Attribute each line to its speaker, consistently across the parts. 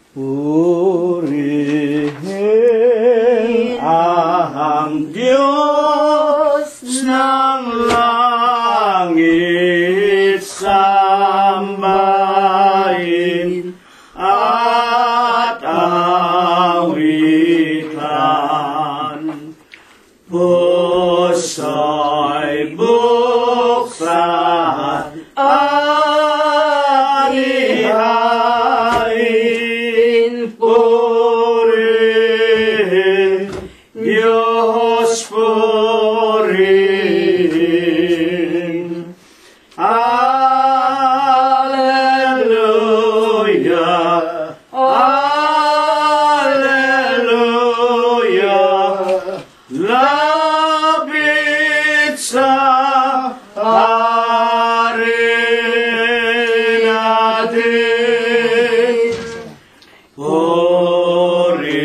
Speaker 1: Purihin ang Diyos ng langit, sambahin at awitan. Puso'y buksan at ihain. Purihin, Diyos purihin. Alleluia, alleluia. Lapit sa hari natin. Purihin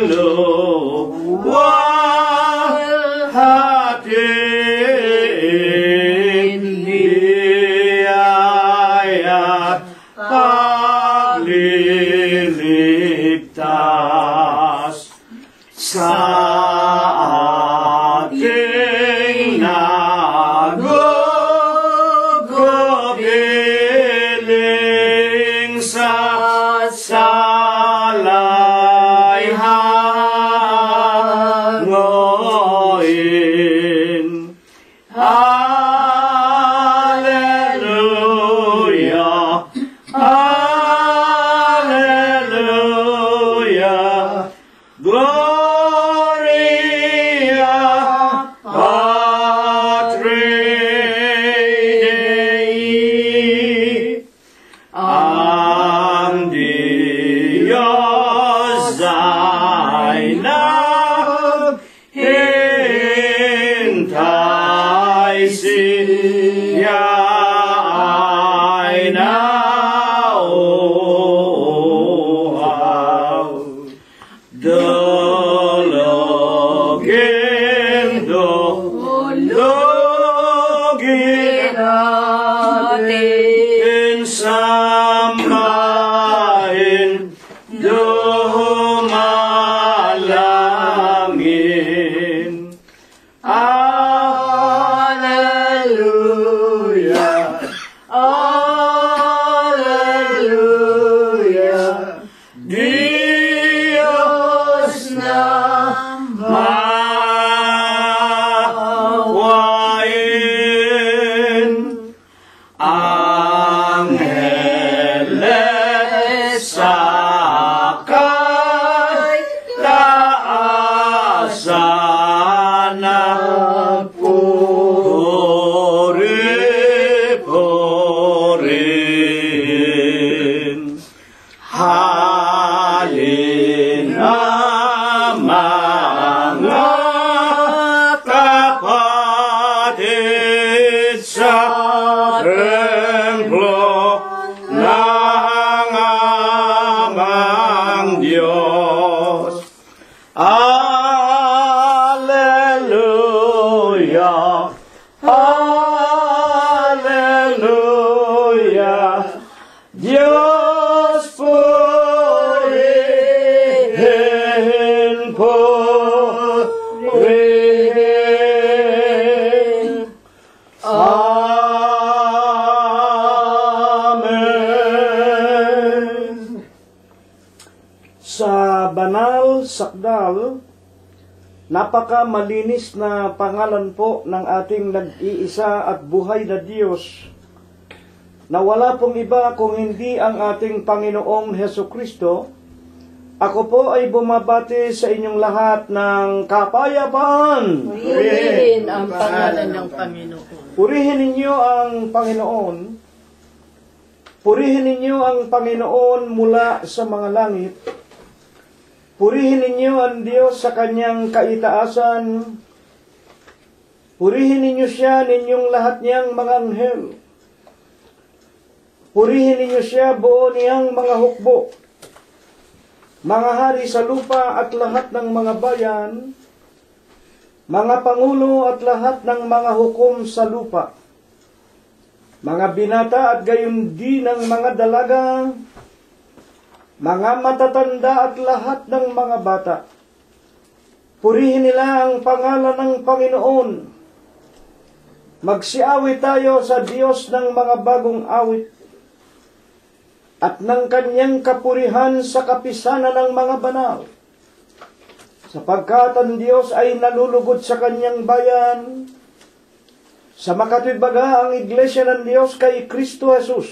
Speaker 1: luwalhatiin, biyaya pagliligtas sa ating nagugupiling sa salay hangoin. Alleluia, alleluia. Gloria Patri Dei. Ang Diyos ay naghintay, siya ay nauuhaw. Dalogin natin, sambahin, dumalangin. Alleluia, alleluia. Diyos na mawain. Angeles sakay taasan na puri-purihin. Halin ang mga kapatid sa templo ng amang Diyos. Alleluia, alleluia. Diyos purihin, purihin. Amen. Sa banal sakdal, napaka-malinis na pangalan po ng ating nag-iisa at buhay na Diyos, na wala pong iba kung hindi ang ating Panginoong Hesukristo. Ako po ay bumabati sa inyong lahat ng kapayapaan.
Speaker 2: Purihin ang pangalan ng Panginoon.
Speaker 1: Purihin ninyo ang Panginoon. Purihin ninyo ang Panginoon mula sa mga langit. Purihin ninyo ang Diyos sa kanyang kaitaasan. Purihin ninyo siya, ninyong lahat niyang mga anghel. Purihin ninyo siya, buo niyang mga hukbo, mga hari sa lupa at lahat ng mga bayan, mga pangulo at lahat ng mga hukom sa lupa, mga binata at gayon din ng mga dalaga, mga matatanda at lahat ng mga bata. Purihin nila ang pangalan ng Panginoon. Magsiawit tayo sa Diyos ng mga bagong awit at ng kanyang kapurihan sa kapisanan ng mga banal. Sapagkat ang Diyos ay nalulugod sa kanyang bayan, sa makatwibaga ang iglesia ng Diyos kay Kristo Jesus.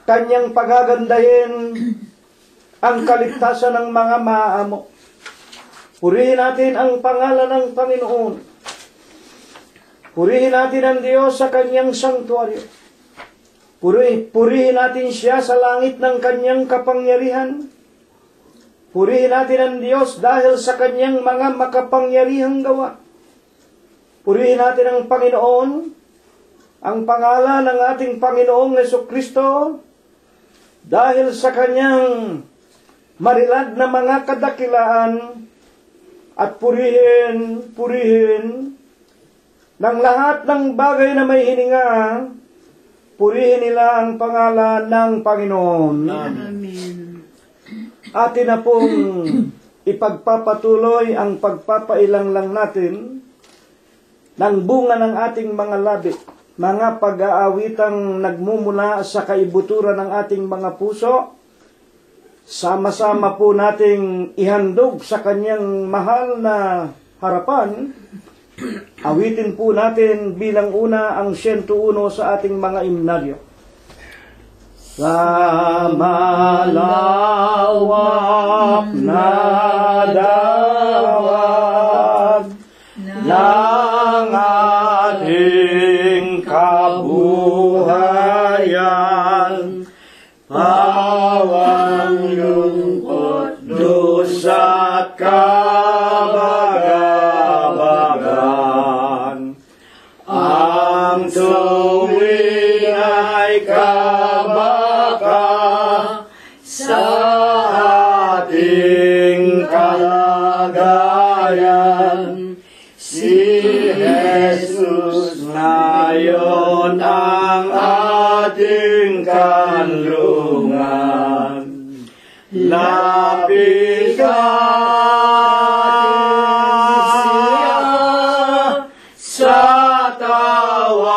Speaker 1: Kanyang pagagandahin ang kaligtasan ng mga maaamo. Purihin natin ang pangalan ng Panginoon. Purihin natin ang Diyos sa kanyang sanktuaryo. Purihin natin siya sa langit ng kanyang kapangyarihan. Purihin natin ang Diyos dahil sa kanyang mga makapangyarihang gawa. Purihin natin ang Panginoon, ang pangalan ng ating Panginoong Jesucristo, dahil sa kanyang marilad na mga kadakilaan, at purihin ng lahat ng bagay na may hininga, purihin nila ang pangalan ng Panginoon.
Speaker 2: Amen.
Speaker 1: Atin na pong ipagpapatuloy ang pagpapailang lang natin ng bunga ng ating mga labi, mga pag-aawitang nagmumula sa kaibuturan ng ating mga puso. Sama-sama po nating ihandog sa kanyang mahal na harapan. Awitin po natin bilang una ang 101 sa ating mga himnalyo. Sa malawak na dawag ng ating kabuhayan, pawang lungkot, dusa't kabagabagan, ang tuwing ay kabaka sa ating kalagayan. Si Jesus ngayon ang ating kanlungan. Lapitan siya sa tawahiro.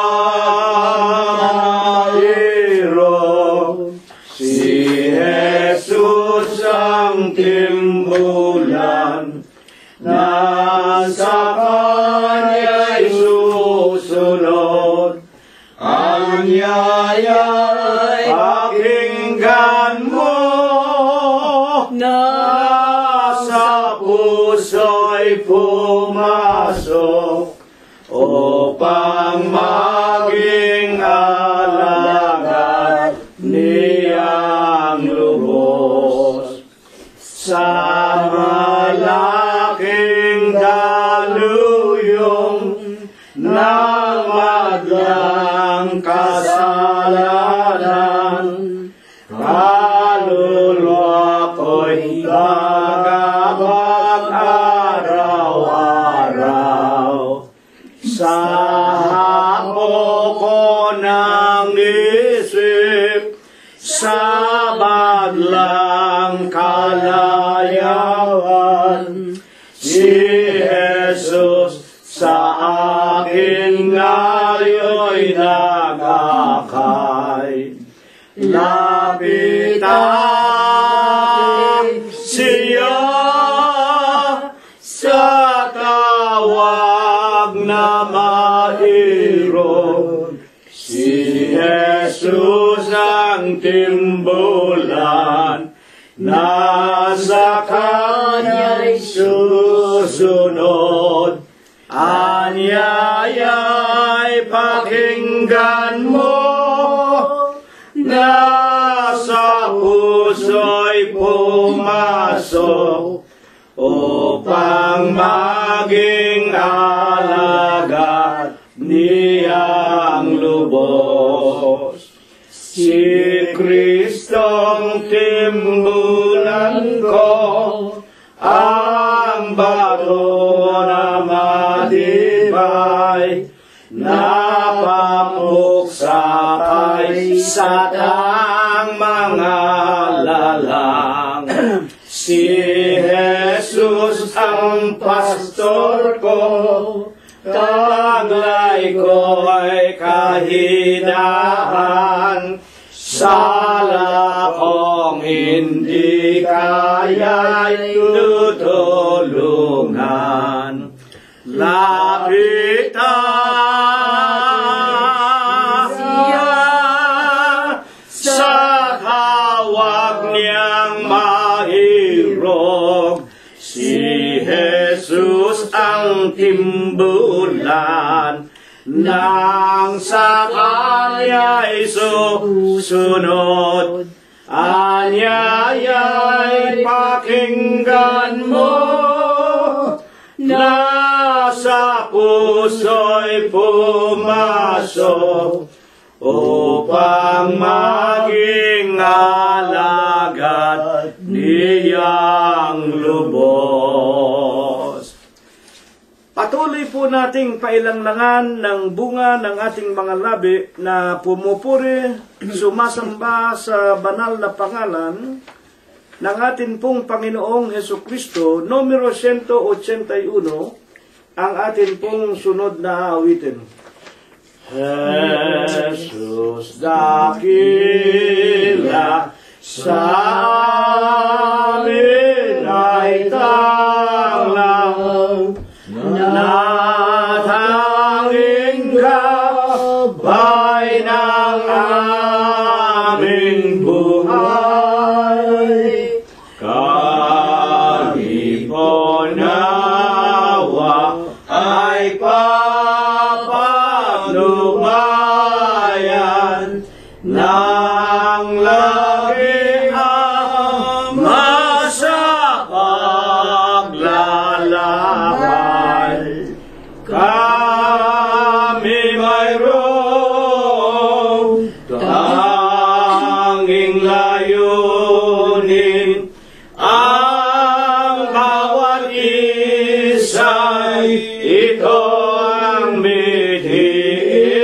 Speaker 1: Si Jesus ang timbulan, na sa kanya'y susunod. Ang yaya'y pakinggan mo, na sa puso'y pumasok, upang maging alagad niyang lubos. Sa malaking daluyong ng madlang kasalanan, kaluluwa ko'y gagabag araw-araw. Sa habo ko ng isip, sa badlang kalayawan, si Jesus sa akin ngayon'y nagakay. Lapitan siya sa tawag na mairon. Si Jesus ang timbulan, na sa kanya'y susunod. Anyaya'y pakinggan mo, na sa puso'y pumasok, upang maging alagad niyang lubos. Si Kristong timbulan ko, ang bato na matibay, napamuksakay sa tang mga
Speaker 3: lang. Si Jesus ang pastor ko, taglay ko'y kahinaan. Sala kong hindi kaya'y tutulungan. Lapitan siya sa hawak niyang mahirog. Si Jesus ang timbulan nang sa kanya'y susunod. Anyaya'y pakinggan mo, nasa puso'y pumasok, upang maging alagad niyang lubos. Patuloy po nating pailanglangan ng bunga ng ating mga labi na pumupuri, sumasamba sa banal na pangalan ng ating pong Panginoong Hesukristo. Numero 181, ang ating pong sunod na awitin. Jesus dakila sa amin ay tanglang, natanging gabay ng aming buhay. Kami po nawa ay papatnubayan ng lagi Ama sa paglalakbay. Kami mayroong tanging layunin, ang bawat isa'y ito ang mithiin,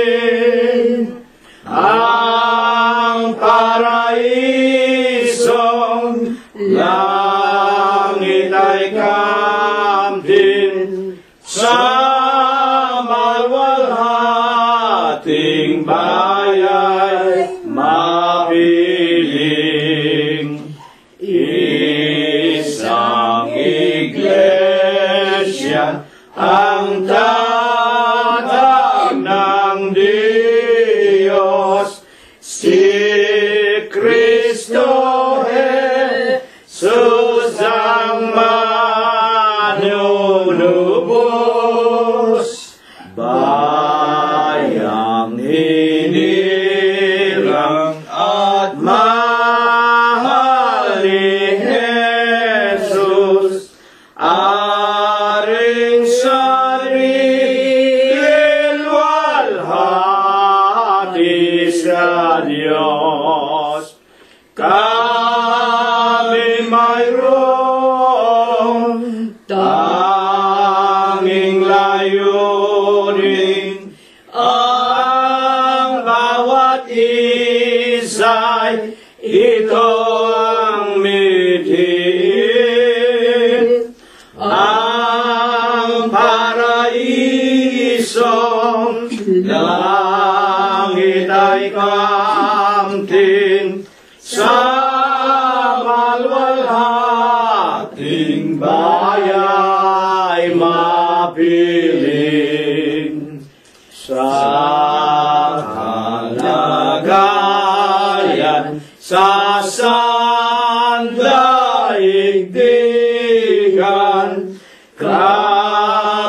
Speaker 3: ang paraisong langit ay kamtin sa malwalhating bayay mapiling. Isang iglesia ang tatag ng Diyos, si Kristo Jesus ang manunubos. Bayang hinirang at mahal ni Jesus, aring sarili walhati sa Diyos. Kami mayroong tanging layunin, ang bawat isa'y ito ang mithiin, ang paraisong langit ay kamtin sa malwalhating bayay mapiling. Sa kalagayan sa sandaigdigan, kabalisa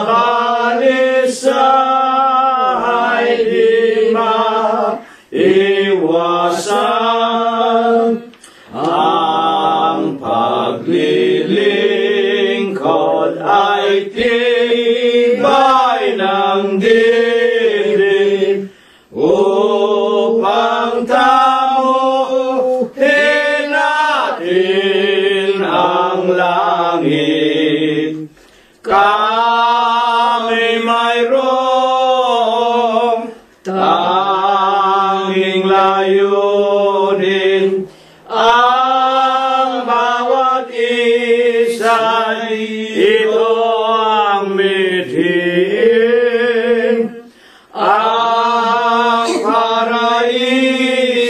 Speaker 3: ay di maiwasan. Ang paglilingkod ay tibay ng dibdib, upang tamuhin natin ang langit. Kami mayroong tanging layunin, ang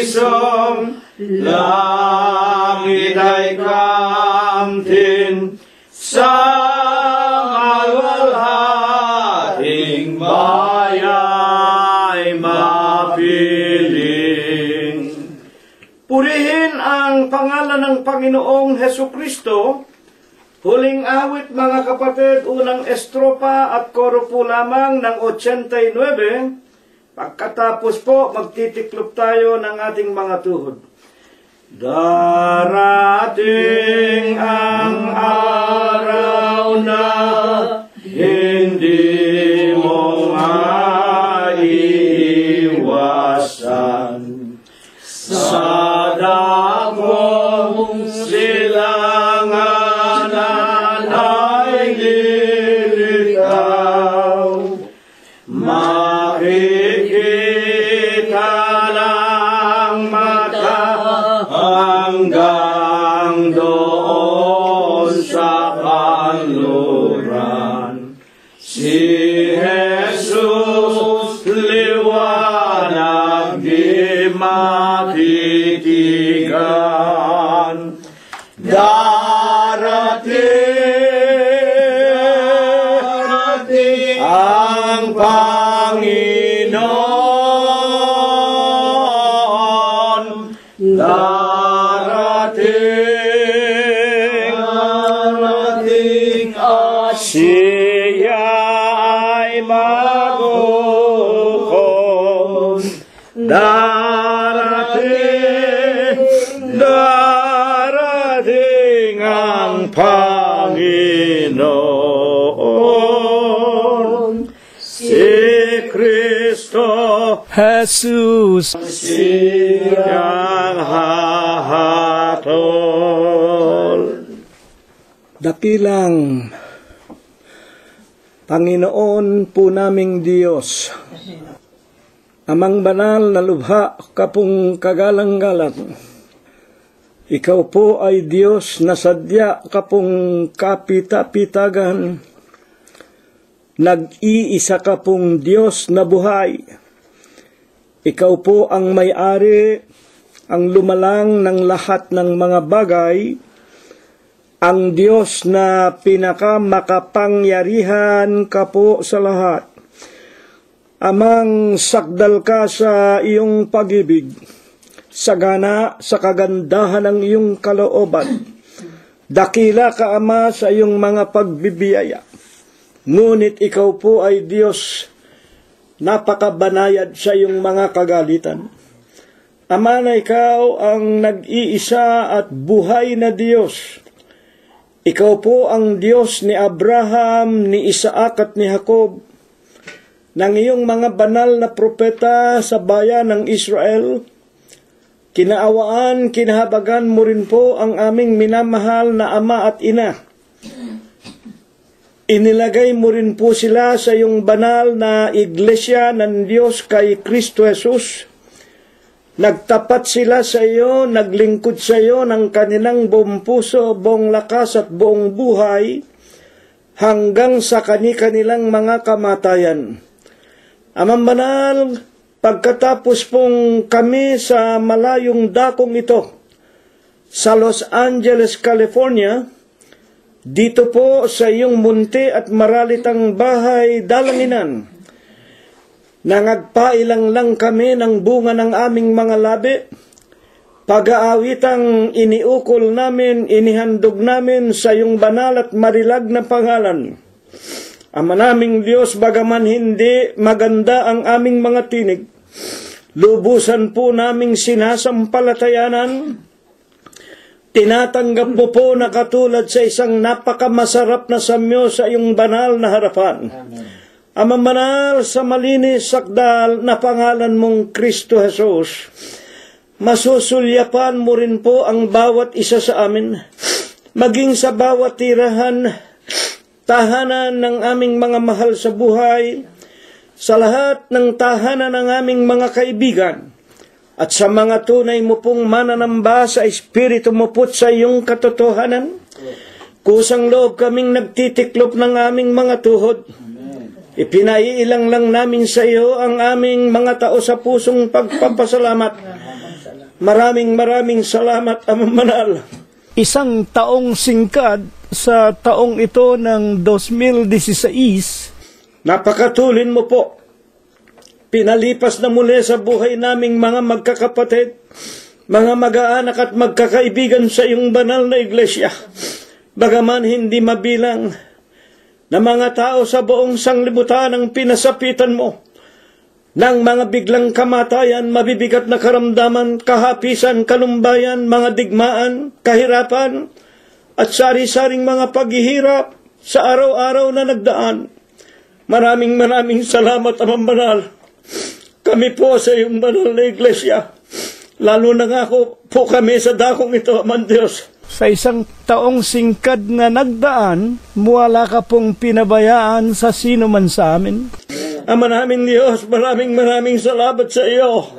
Speaker 3: isang langit ay kamtin sa malwalhating bayay mapiling. Purihin ang pangalan ng Panginoong Hesukristo. Huling awit, mga kapatid, unang estropa at koro po lamang ng 89. Pagkatapos po, magtitiklop tayo ng ating mga tuhod. Darating ang araw na hindi mo maiiwasan. Sa dakong silanganan ay lilitaw, makikita ng mata hanggang doon sa kanluran. Si Jesus liwanag di matitigan. Darating ang Panginoon. Darating siya ay magukom. Darating ang Panginoon, si Kristo
Speaker 1: Jesus,
Speaker 3: siyang hahatol.
Speaker 1: dakilang Panginoon po naming Diyos, Amang banal na lubha kapong kagalang-galang. Ikaw po ay Diyos na sadya kapong kapita-pitagan. Nag-iisa kapong Diyos na buhay. Ikaw po ang may-ari, ang lumalang ng lahat ng mga bagay, ang Diyos na pinakamakapangyarihan ka po sa lahat. Amang sakdal ka sa iyong pag-ibig, sagana sa kagandahan ng iyong kalooban. Dakila ka, Ama, sa iyong mga pagbibiyaya. Ngunit ikaw po ay Diyos, napakabanayad sa iyong mga kagalitan. Ama, na ikaw ang nag-iisa at buhay na Diyos. Ikaw po ang Diyos ni Abraham, ni Isaac at ni Jacob, ng iyong mga banal na propeta sa bayan ng Israel. Kinaawaan, kinahabagan mo rin po ang aming minamahal na ama at ina. Inilagay mo rin po sila sa iyong banal na iglesia ng Diyos kay Kristo Jesus. Nagtapat sila sa iyo, naglingkod sa iyo ng kanilang buong puso, buong lakas at buong buhay, hanggang sa kanilang mga kamatayan. Amang banal, pagkatapos pong kami sa malayong dakong ito, sa Los Angeles, California, dito po sa iyong munti at maralitang bahay dalanginan, nangagpailang lang kami ng bunga ng aming mga labi, pag-aawitang iniukol namin, inihandog namin sa iyong banal at marilag na pangalan. Ama naming Diyos, bagaman hindi maganda ang aming mga tinig, lubusan po naming sinasampalatayanan, tinatanggap mo po na katulad sa isang napakamasarap na samyo sa iyong banal na harapan. Ama banal, sa malinis sakdal na pangalan mong Kristo Jesus, masusulyapan mo rin po ang bawat isa sa amin, maging sa bawat tirahan, tahanan ng aming mga mahal sa buhay, sa lahat ng tahanan ng aming mga kaibigan, at sa mga tunay mo pong mananamba sa Espiritu mo po sa iyong katotohanan. Kusang loob kaming nagtitiklop ng aming mga tuhod. Ipinaiilang lang namin sa iyo ang aming mga tao sa pusong pagpapasalamat.
Speaker 3: Maraming salamat, Amang Banal.
Speaker 1: Isang taong singkad sa taong ito ng 2016,
Speaker 3: Napakatulin mo po. Pinalipas na muli sa buhay naming mga magkakapatid, mga mag-aanak at magkakaibigan sa iyong banal na iglesia. Bagaman hindi mabilang na mga tao sa buong sanglibutan ang pinasapitan mo ng mga biglang kamatayan, mabibigat na karamdaman, kahapisan, kalumbayan, mga digmaan, kahirapan, at sari-saring mga paghihirap sa araw-araw na nagdaan. Maraming salamat, Amang Banal. Kami po sa iyong banal na iglesia, lalo na nga po kami sa dakong ito, Amang Diyos.
Speaker 1: sa isang taong singkad na nagdaan, wala ka pong pinabayaan sa sino man sa amin.
Speaker 3: Ama namin Diyos, maraming salamat sa iyo.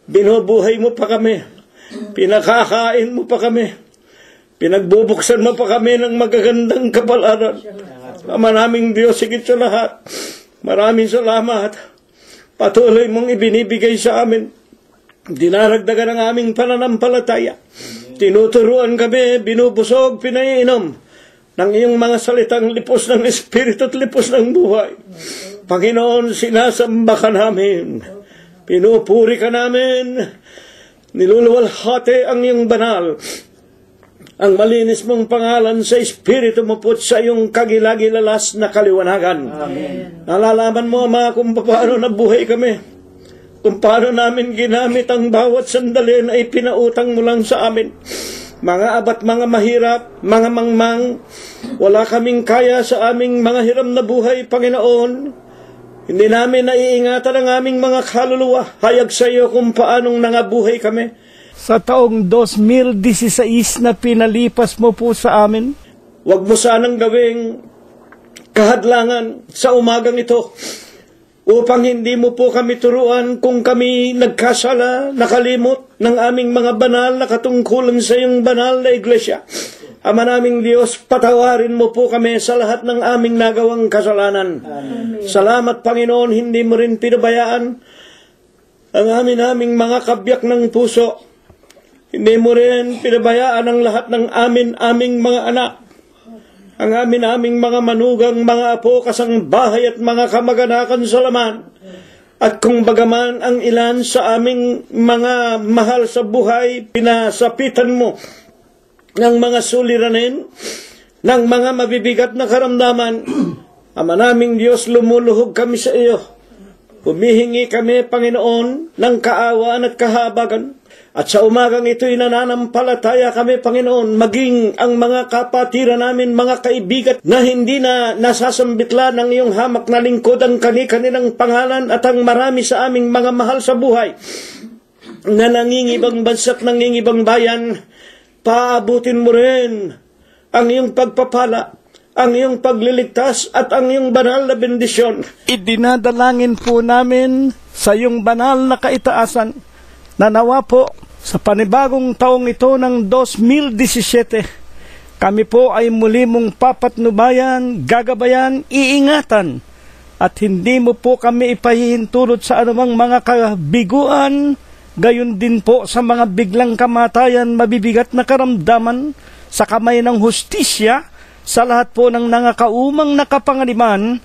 Speaker 3: Binubuhay mo pa kami. Pinakakain mo pa kami. Pinagbubuksan mo pa kami ng magagandang kapalaran. Ama naming Diyos, higit sa lahat, maraming salamat. Patuloy mong ibinibigay sa amin. Dinaragdagan ang aming pananampalataya. Tinuturuan kami, binubusog, pinaiinom ng iyong mga salitang lipos ng Espiritu at lipos ng buhay. Panginoon, sinasamba ka namin. Pinupuri ka namin. Niluluwalhati ang iyong banal. Ang malinis mong pangalan sa Espiritu mo po sa iyong kagilagilalas na kaliwanagan.
Speaker 2: Amen.
Speaker 3: Nalalaman mo, Ama, kung paano nabuhay kami. Kung paano namin ginamit ang bawat sandali na ipinautang mo lang sa amin. Mga abat, mga mahirap, mga mangmang, wala kaming kaya sa aming mga hiram na buhay, Panginoon. Hindi namin naiingatan ang aming mga kaluluwa. Hayag sa iyo kung paanong nangabuhay kami.
Speaker 1: Sa taong 2016 na pinalipas mo po sa amin,
Speaker 3: Huwag mo sanang gawing kahadlangan sa umagang ito upang hindi mo po kami turuan kung kami nagkasala, nakalimot ng aming mga banal na katungkulan sa iyong banal na iglesia. Ama naming Diyos, patawarin mo po kami sa lahat ng aming nagawang kasalanan. Amen. Salamat, Panginoon, hindi mo rin pinabayaan ang aming mga kabyak ng puso. Hindi mo rin pinabayaan ang lahat ng aming mga anak. Ang aming mga manugang, mga apo, kasangbahay at mga kamag-anakan sa laman. At kung bagaman ang ilan sa aming mga mahal sa buhay, pinasapitan mo ng mga suliranin, ng mga mabibigat na karamdaman, Ama naming Diyos, lumuluhog kami sa iyo. Humihingi kami, Panginoon, ng kaawaan at kahabagan. At sa umagang ito'y nananampalataya kami, Panginoon, maging ang mga kapatiran namin, mga kaibigan na hindi na nasasambitla ng iyong hamak na lingkod ang kani-kanilang pangalan at ang marami sa aming mga mahal sa buhay na nangingibang bansa at nangingibang bayan. Paabutin mo rin ang iyong pagpapala, ang iyong pagliligtas at ang iyong banal na bendisyon.
Speaker 1: idinadalangin po namin sa iyong banal na kaitaasan na nawa po sa panibagong taong ito ng 2017, kami po ay muli mong papatnubayan, gagabayan, iingatan, at hindi mo po kami ipahihintulot sa anumang mga kabiguan, gayon din po sa mga biglang kamatayan, mabibigat na karamdaman, sa kamay ng hustisya, sa lahat po ng nangakaumang nakapangaliman,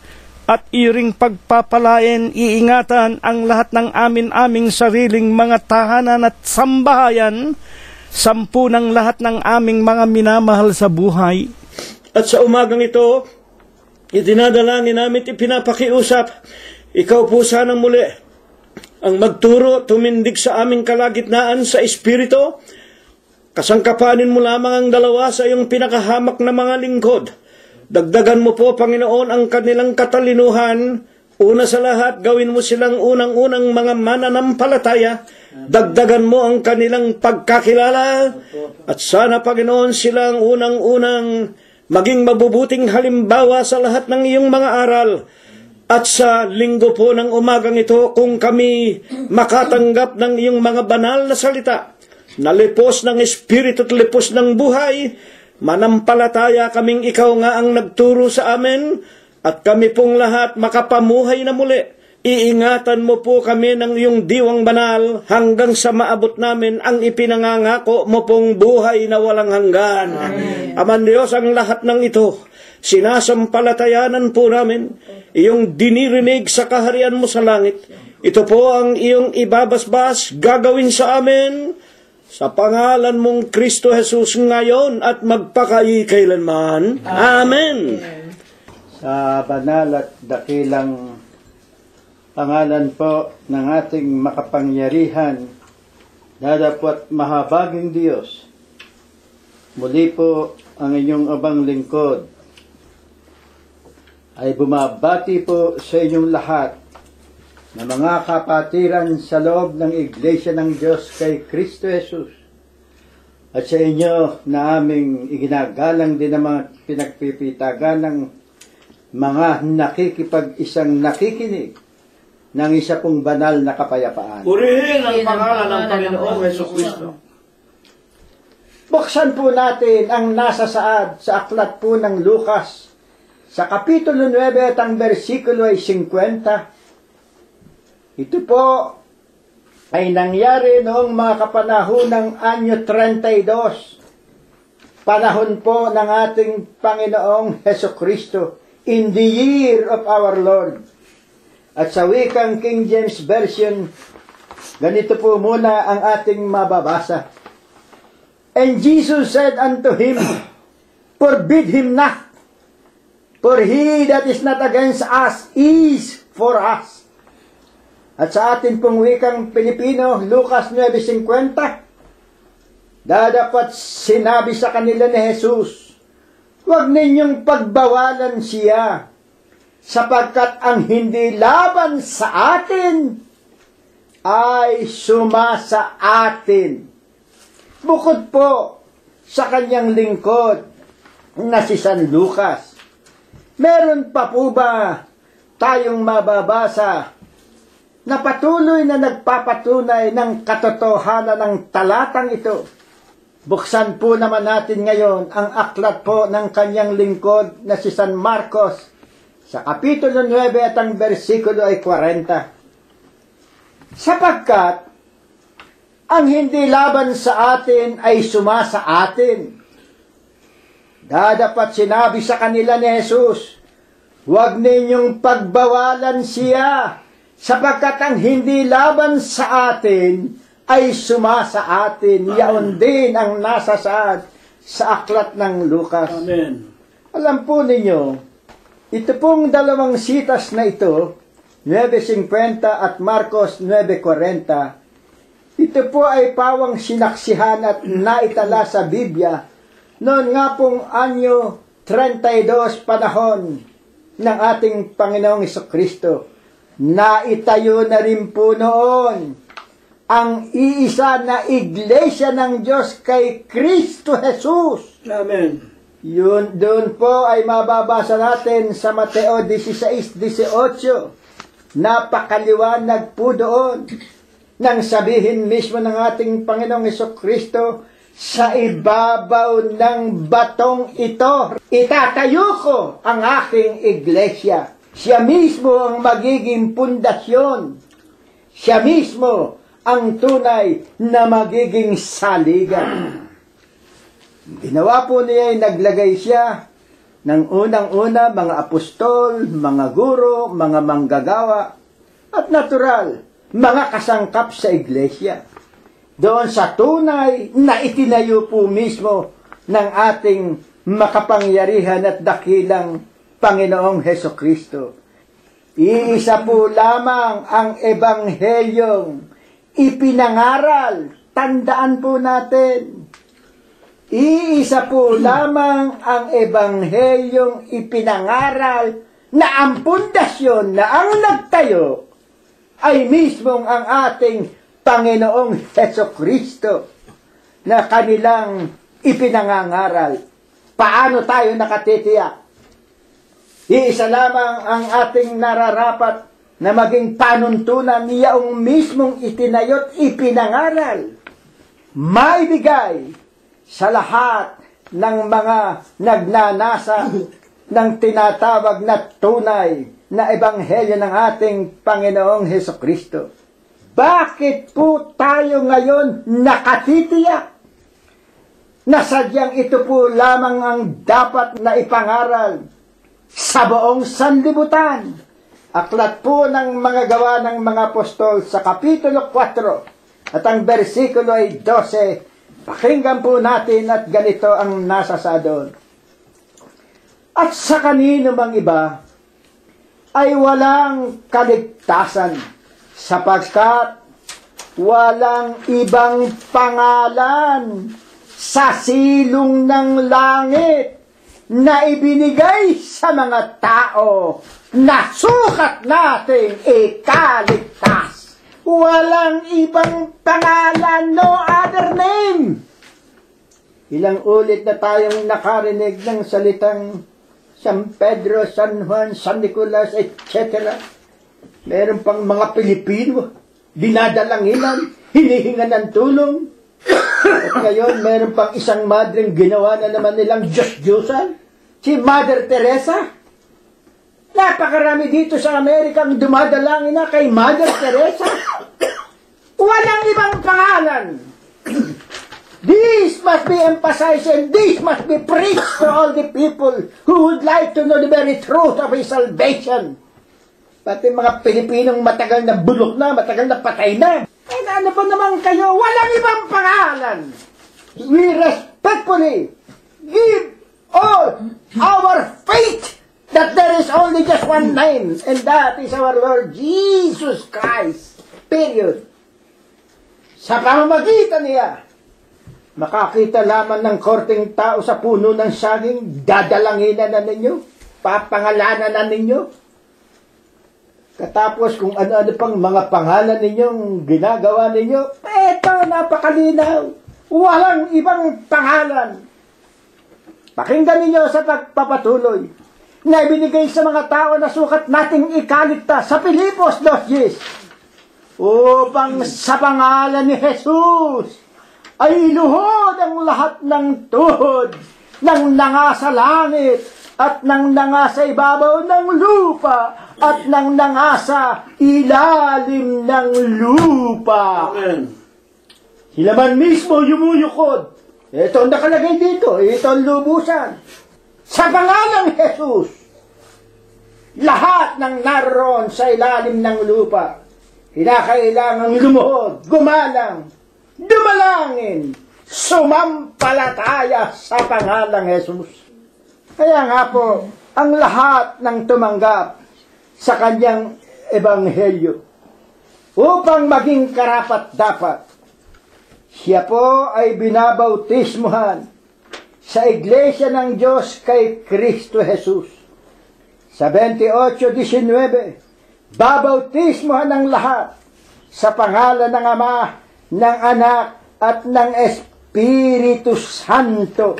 Speaker 1: at iring pagpapalain, iingatan ang lahat ng aming sariling mga tahanan at sambahayan, sampu ng lahat ng aming mga minamahal sa buhay.
Speaker 3: At sa umagang ito, idinadalangin namin, ipinapakiusap, ikaw po sana muli ang magturo, tumindig sa aming kalagitnaan sa Espiritu. Kasangkapanin mo lamang ang dalawa sa iyong pinakahamak na mga lingkod. Dagdagan mo po, Panginoon, ang kanilang katalinuhan. Una sa lahat, gawin mo silang unang-unang mga mananampalataya. Dagdagan mo ang kanilang pagkakilala. At sana, Panginoon, silang unang-unang maging mabubuting halimbawa sa lahat ng iyong mga aral. At sa linggo po ng umagang ito, kung kami makatanggap ng iyong mga banal na salita, na lipos ng Espiritu at lipos ng buhay, manampalataya kaming ikaw nga ang nagturo sa amin, at kami pong lahat makapamuhay na muli Iingatan mo po kami ng iyong diwang banal hanggang sa maabot namin ang ipinangangako mo pong buhay na walang hanggan. Aman Diyos, ang lahat ng ito, sinasampalatayanan po namin iyong dinirinig sa kaharian mo sa langit. Ito po ang iyong ibabasbas, gagawin sa amin, sa pangalan mong Kristo Jesus ngayon at magpakailanman. Amen.
Speaker 1: Sa banal at dakilang pangalan po ng ating makapangyarihan, dadapot mahabaging Diyos, muli po ang inyong abang lingkod ay bumabati po sa inyong lahat na mga kapatiran sa loob ng Iglesia ng Diyos kay Kristo Jesus, at sa inyo na aming iginagalang din ang mga pinagpipitagan ng mga nakikipag-isang nakikinig ng isa pong banal na kapayapaan.
Speaker 3: Purihin ang pangalan ng Panginoong Jesucristo.
Speaker 1: Buksan po natin ang nasa saad sa aklat po ng Lucas, sa Kapitulo 9 at ang versikulo ay 50. Ito po ay nangyari noong mga kapanahonang anyo 32, panahon po ng ating Panginoong Jesucristo, in the year of our Lord. At sa wikang King James Version, ganito po muna ang ating mababasa. And Jesus said unto him, forbid him not, for he that is not against us is for us. At sa atin pong wikang Pilipino, Lucas 9:50, dapat sinabi sa kanila ni Jesus, huwag ninyong pagbawalan siya, sapagkat ang hindi laban sa atin ay sumasa atin. Bukod po sa kanyang lingkod na si San Lucas, meron pa po ba tayong mababasa na patuloy na nagpapatunay ng katotohanan ng talatang ito? Buksan po naman natin ngayon ang aklat po ng kanyang lingkod na si San Marcos, sa Kapitulo 9 at ang versikulo ay 40. Sapagkat ang hindi laban sa atin ay sumasa atin. Dapat sinabi sa kanila ni Jesus, huwag ninyong pagbawalan siya, sapagkat ang hindi laban sa atin ay sumasa atin. Yaon din ang nasa saad sa aklat ng Lucas.
Speaker 3: Amen.
Speaker 1: Alam po ninyo, ito pong dalawang sitas na ito, 9:50 at Marcos 9:40, ito po ay pawang sinaksihan at naitala sa Biblia noon nga pong anyo 32 panahon ng ating Panginoong Jesucristo. Naitayo na rin po noon ang iisa na Iglesia ng Diyos kay Kristo Jesus.
Speaker 3: Amen.
Speaker 1: Yun, doon po ay mababasa natin sa Mateo 16:18. Napakaliwanag po doon nang sabihin mismo ng ating Panginoong Jesucristo, sa ibabaw ng batong ito, itatayo ko ang aking iglesia. Siya mismo ang magiging pundasyon. Siya mismo ang tunay na magiging saligan. Ginawa po niya ay naglagay siya ng unang-una mga apostol, mga guro, mga manggagawa, at natural, mga kasangkap sa iglesia. Doon sa tunay na itinayo po mismo ng ating makapangyarihan at dakilang Panginoong Hesukristo. Iisa po lamang ang ebanghelyong ipinangaral. Tandaan po natin. Iisa po lamang ang ebanghelyong ipinangaral na ang pundasyon na ang nagtayo ay mismong ang ating Panginoong Hesukristo na kanilang ipinangangaral. Paano tayo nakatitiyak? Iisa lamang ang ating nararapat na maging panuntunan niyaong mismong itinayo't ipinangaral. Maibigay sa lahat ng mga nagnanasa ng tinatawag na tunay
Speaker 4: na ebanghelyo ng ating Panginoong Hesukristo. Bakit po tayo ngayon nakatitiyak na sadyang ito po lamang ang dapat na ipangaral sa buong sanlibutan? Aklat po ng mga gawa ng mga apostol sa Kapitulo 4 at ang bersikulo ay 12. Pakinggan po natin at ganito ang nasa sa doon. At sa kanino mang iba ay walang kaligtasan, sapagkat walang ibang pangalan sa silong ng langit na ibinigay sa mga tao na sukat nating ikaligtas. Walang ibang pangalan, no other name. Ilang ulit na tayong nakarinig ng salitang San Pedro, San Juan, San Nicolas, etc. Meron pang mga Pilipino, dinadalanginan, hinihingan ng tulong. At ngayon, meron pang isang madreng ginawa na naman nilang Diyos-Diyosan, si Mother Teresa. Napakarami dito sa Amerika ang dumadalangin na kay Mother Teresa. Walang ibang pangalan. This must be emphasized and this must be preached to all the people who would like to know the very truth of His salvation. Pati mga Pilipinong matagal na bulok na, matagal na patay na. Eh, ano pa naman kayo? Walang ibang pangalan. We respectfully give all our faith that there is only just one name, and that is our Lord Jesus Christ. Period. Sa pamamagitan niya, makakita lamang ng korteng tao sa puno ng saging, dadalanginan na ninyo, papangalanan na ninyo. Katapos kung ano-ano pang mga pangalan ninyong ginagawa ninyo, eto, napakalinaw. Walang ibang pangalan. Pakinggan ninyo sa pagpapatuloy na ibinigay sa mga tao na sukat nating ikaligtas sa Pilipos 2:10. Upang sa pangalan ni Jesus ay iluhod ang lahat ng tuhod ng nanga sa langit at ng nanga sa ibabaw ng lupa at ng nanga sa ilalim ng lupa.
Speaker 3: Amen.
Speaker 4: Sila man mismo yumuyukod. Ito ang nakalagay dito. Ito ang lubusan. Sa pangalang Jesus, lahat ng naroon sa ilalim ng lupa, kinakailangang lumuhod, gumalang, dumalangin, sumampalataya sa pangalang Jesus. Kaya nga po, ang lahat ng tumanggap sa kanyang ebanghelyo upang maging karapat-dapat, siya po ay binabautismuhan sa Iglesia ng Diyos kay Kristo Jesus. Sa 28:19, babautismuhan ng lahat sa pangalan ng Ama, ng Anak, at ng Espiritu Santo.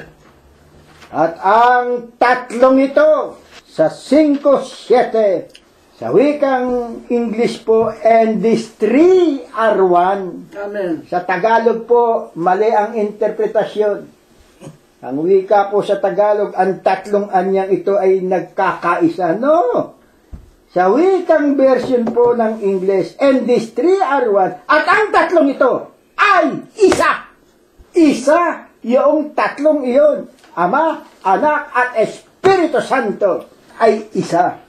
Speaker 4: At ang tatlong ito sa 5:7, sa wikang English po, and these three are one.
Speaker 3: Amen.
Speaker 4: Sa Tagalog po, mali ang interpretasyon. Ang wika po sa Tagalog, ang tatlong anyang ito ay nagkakaisa. No! Sa wikang version po ng English, and these three are one. At ang tatlong ito ay isa. Isa, yung tatlong iyon. Ama, Anak, at Espiritu Santo ay isa.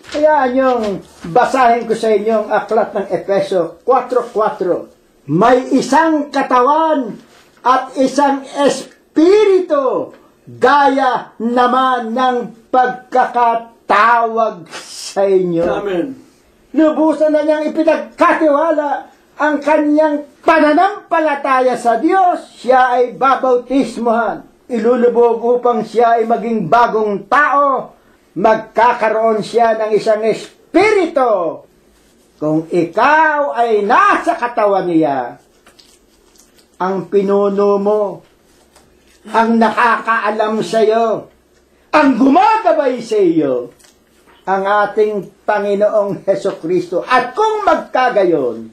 Speaker 4: Kaya yung basahin ko sa inyong aklat ng Efeso 4:4. May isang katawan at isang Espiritu, gaya naman ng pagkakatawag sa inyo.
Speaker 3: Amen.
Speaker 4: Lubusan na niyang ipinagkatiwala ang kanyang pananampalataya sa Diyos. Siya ay babautismuhan, ilulubog upang siya ay maging bagong tao. Magkakaroon siya ng isang espiritu. Kung ikaw ay nasa katawan niya, ang pinuno mo, ang nakakaalam sa iyo, ang gumagabay sa iyo, ang ating Panginoong Hesukristo. At kung magkagayon,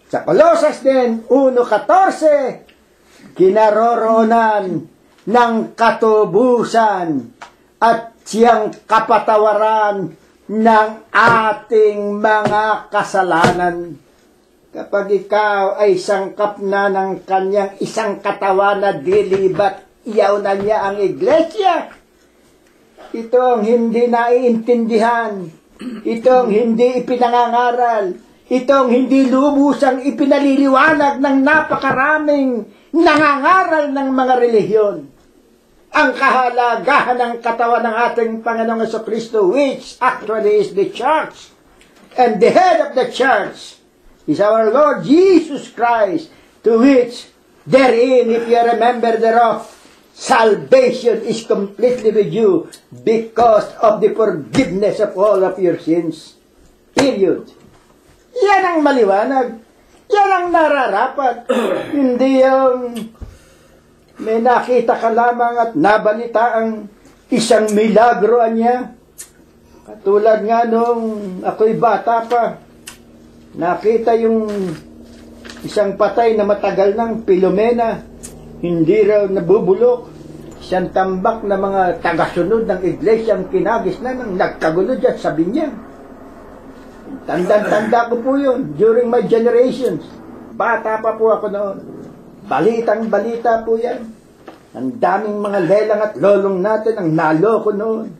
Speaker 4: sa Colosas din 1:14, kinaroroonan ng katubusan at siyang kapatawaran ng ating mga kasalanan. Kapag ikaw ay sangkap na ng kanyang isang katawan na dilibat, iyaw na niya ang iglesia. Ito ang hindi naiintindihan. Ito ang hindi ipinangangaral. Ito ang hindi lubusang ipinaliliwanag ng napakaraming nangangaral ng mga relihiyon. Ang kahalagahan ng katawan ng ating Panginoong Jesucristo, which actually is the church. And the head of the church is our Lord Jesus Christ, to which therein, if you remember thereof, salvation is completely with you because of the forgiveness of all of your sins. Period. Yan ang maliwanag. Yan ang nararapat. Hindi yung may nakita ka lamang at nabalita ang isang milagro niya. Katulad nga nung ako'y bata pa, nakita yung isang patay na matagal ng Pilomena, hindi raw nabubulok. Isang tambak na mga tagasunod ng iglesia ang kinagis na nang nagkagulo dyan sa binyang. Tanda ko po yun during my generations. Bata pa po ako noon. Balitang-balita po yan. Ang daming mga lelang at lolong natin ang naloko noon.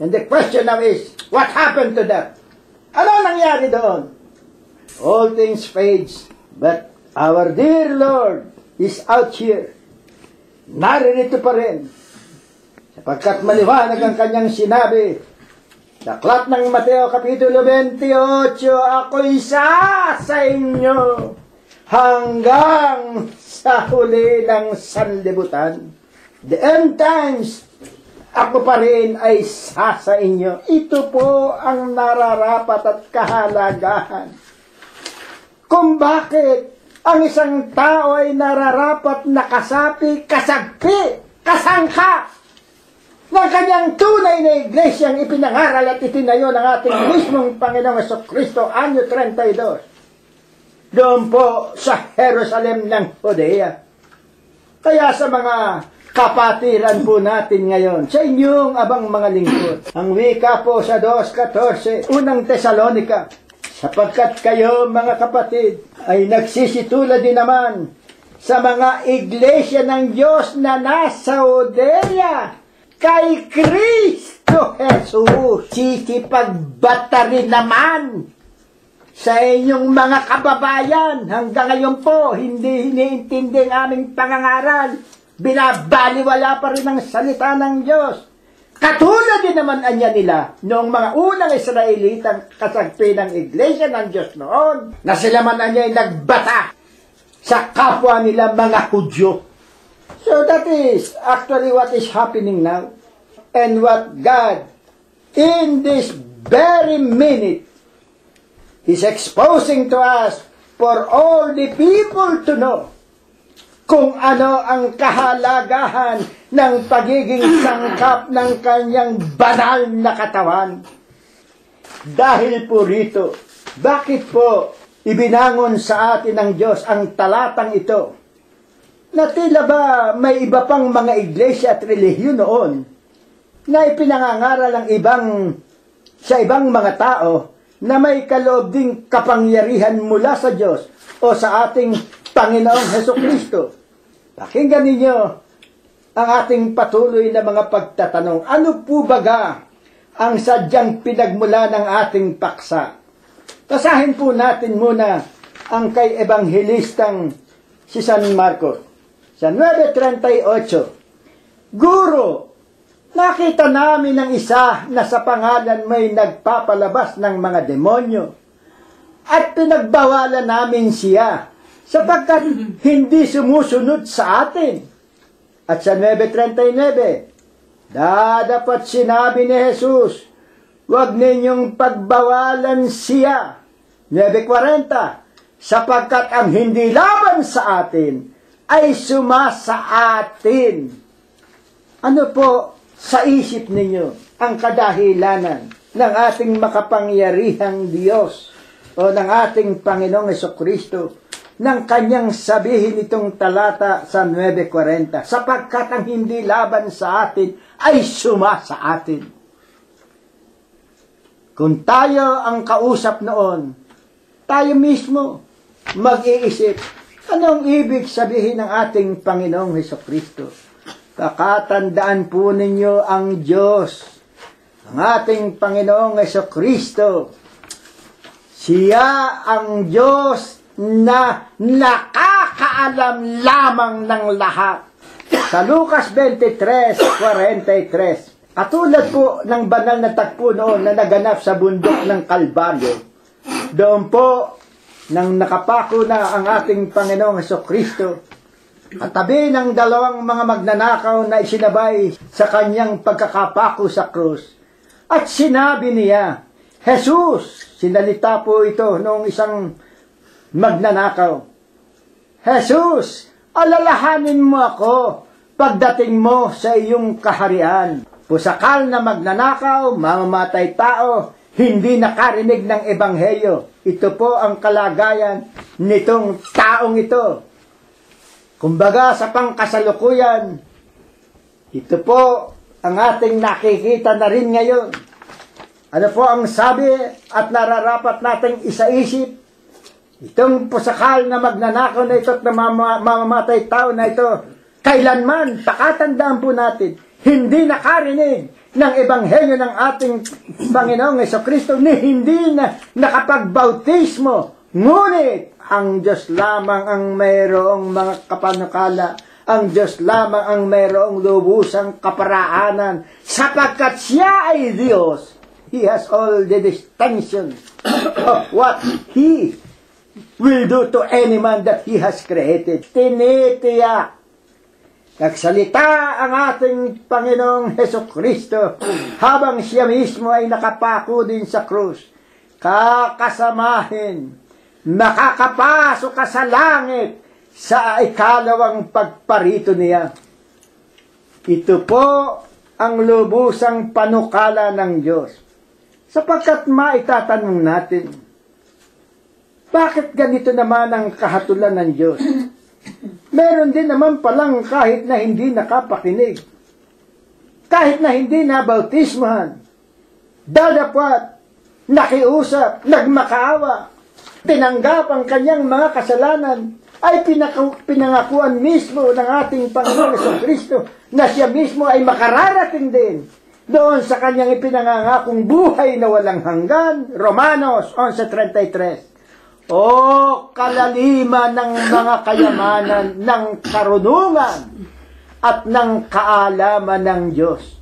Speaker 4: And the question now is, what happened to that? Ano nangyari doon? All things fades, but our dear Lord is out here. Naririto pa rin. Sapagkat maliwanag ang kanyang sinabi, sa aklat ng Mateo Kapitulo 28, ako'y sa inyo hanggang sa huli ng sanlibutan. The end times, ako pa rin ay sa inyo. Ito po ang nararapat at kahalagahan. Kung bakit ang isang tao ay nararapat na kasapi, kasagpi, kasangka ng kanyang tunay na iglesyang ipinangaral at itinayo ng ating mismong Panginoong Jesucristo anyo 32. Doon po sa Jerusalem ng Judea. Kaya sa mga kapatiran po natin ngayon, sa inyong abang mga lingkod, ang wika po sa 2:14, unang Tesalonika, sapagkat kayo mga kapatid ay nagsisitulad din naman sa mga iglesia ng Diyos na nasa Judea kay Kristo Jesus. Sikipagbata rin naman sa inyong mga kababayan. Hanggang ngayon po, hindi iniintindi ang aming pangangaral. Binabaliwala pa rin ang salita ng Diyos. Katulad din naman anya nila noong mga unang Israelitang kasagpi ng iglesia ng Diyos noon, na sila man anya ay nagbata sa kapwa nila mga Hudyo. So that is actually what is happening now. And what God, in this very minute, is exposing to us for all the people to know kung ano ang kahalagahan ng pagiging sangkap ng kanyang banal na katawan. Dahil po rito, bakit po ibinangon sa atin ng Diyos ang talatang ito? Na tila ba may iba pang mga iglesia at relihiyon noon na ipinangangaral ang sa ibang mga tao na may kaloob ding kapangyarihan mula sa Diyos o sa ating Panginoong Jesucristo. Pakinggan ninyo ang ating patuloy na mga pagtatanong. Ano po baga ang sadyang pinagmula ng ating paksa? Basahin po natin muna ang kay Ebanghelistang si San Marcos. Sa 9:38, Guro, nakita namin ng isa na sa pangalan may nagpapalabas ng mga demonyo at pinagbawalan namin siya sapagkat hindi sumusunod sa atin. At sa 9:39, dapat sinabi ni Jesus, huwag ninyong pagbawalan siya. 9:40, sapagkat ang hindi laban sa atin ay sumasa atin. Ano po sa isip ninyo ang kadahilanan ng ating makapangyarihang Diyos o ng ating Panginoong Jesucristo nang kanyang sabihin itong talata sa 9:40, sapagkat ang hindi laban sa atin ay sumasa atin? Kung tayo ang kausap noon, tayo mismo mag-iisip, anong ibig sabihin ng ating Panginoong Hesukristo? Kakatandaan po ninyo ang Diyos, ang ating Panginoong Hesukristo. Siya ang Diyos na nakakaalam lamang ng lahat. Sa Lucas 23:43, katulad po ng banal na tagpo noon na naganap sa bundok ng Kalbaryo, doon po, nang nakapako na ang ating Panginoong Hesukristo, katabi ng dalawang mga magnanakaw na isinabay sa kanyang pagkakapako sa krus, at sinabi niya, Jesus, sinalita po ito noong isang magnanakaw, Jesus, alalahanin mo ako pagdating mo sa iyong kaharian. Pusakal na magnanakaw, mamamatay tao, hindi nakarinig ng ebanghelyo. Ito po ang kalagayan nitong taong ito. Kumbaga sa pangkasalukuyan, ito po ang ating nakikita na rin ngayon. Ano po ang sabi at nararapat nating isaisip? Itong pusakal na magnanakaw na ito at na mamamatay tao na ito, kailanman, pakatandaan po natin, hindi nakarinig ng ebanghelyo ng ating Panginoong Hesukristo, ni hindi na nakapagbautismo. Ngunit, ang Diyos lamang ang mayroong mga kapanukala, ang Diyos lamang ang mayroong lubusang kaparaanan, sapagkat siya ay Diyos. He has all the distinction of what He will do to any man that He has created. Tinitiyak. Nagsalita ang ating Panginoong Hesukristo habang siya mismo ay nakapako din sa krus. Kakasamahin, makakapasok ka sa langit sa ikalawang pagparito niya. Ito po ang lubusang panukala ng Diyos. Sapagkat maitatanong natin, bakit ganito naman ang kahatulan ng Diyos? Meron din naman palang kahit na hindi nakapakinig, kahit na hindi nabautismahan, dadapat, nakiusap, nagmakaawa, tinanggap ang kanyang mga kasalanan, ay pinangakuan mismo ng ating Panginoon Hesukristo na siya mismo ay makararating din doon sa kanyang ipinangangakong buhay na walang hanggan. Romanos 11:33. O kalaliman ng mga kayamanan, ng karunungan, at ng kaalaman ng Diyos.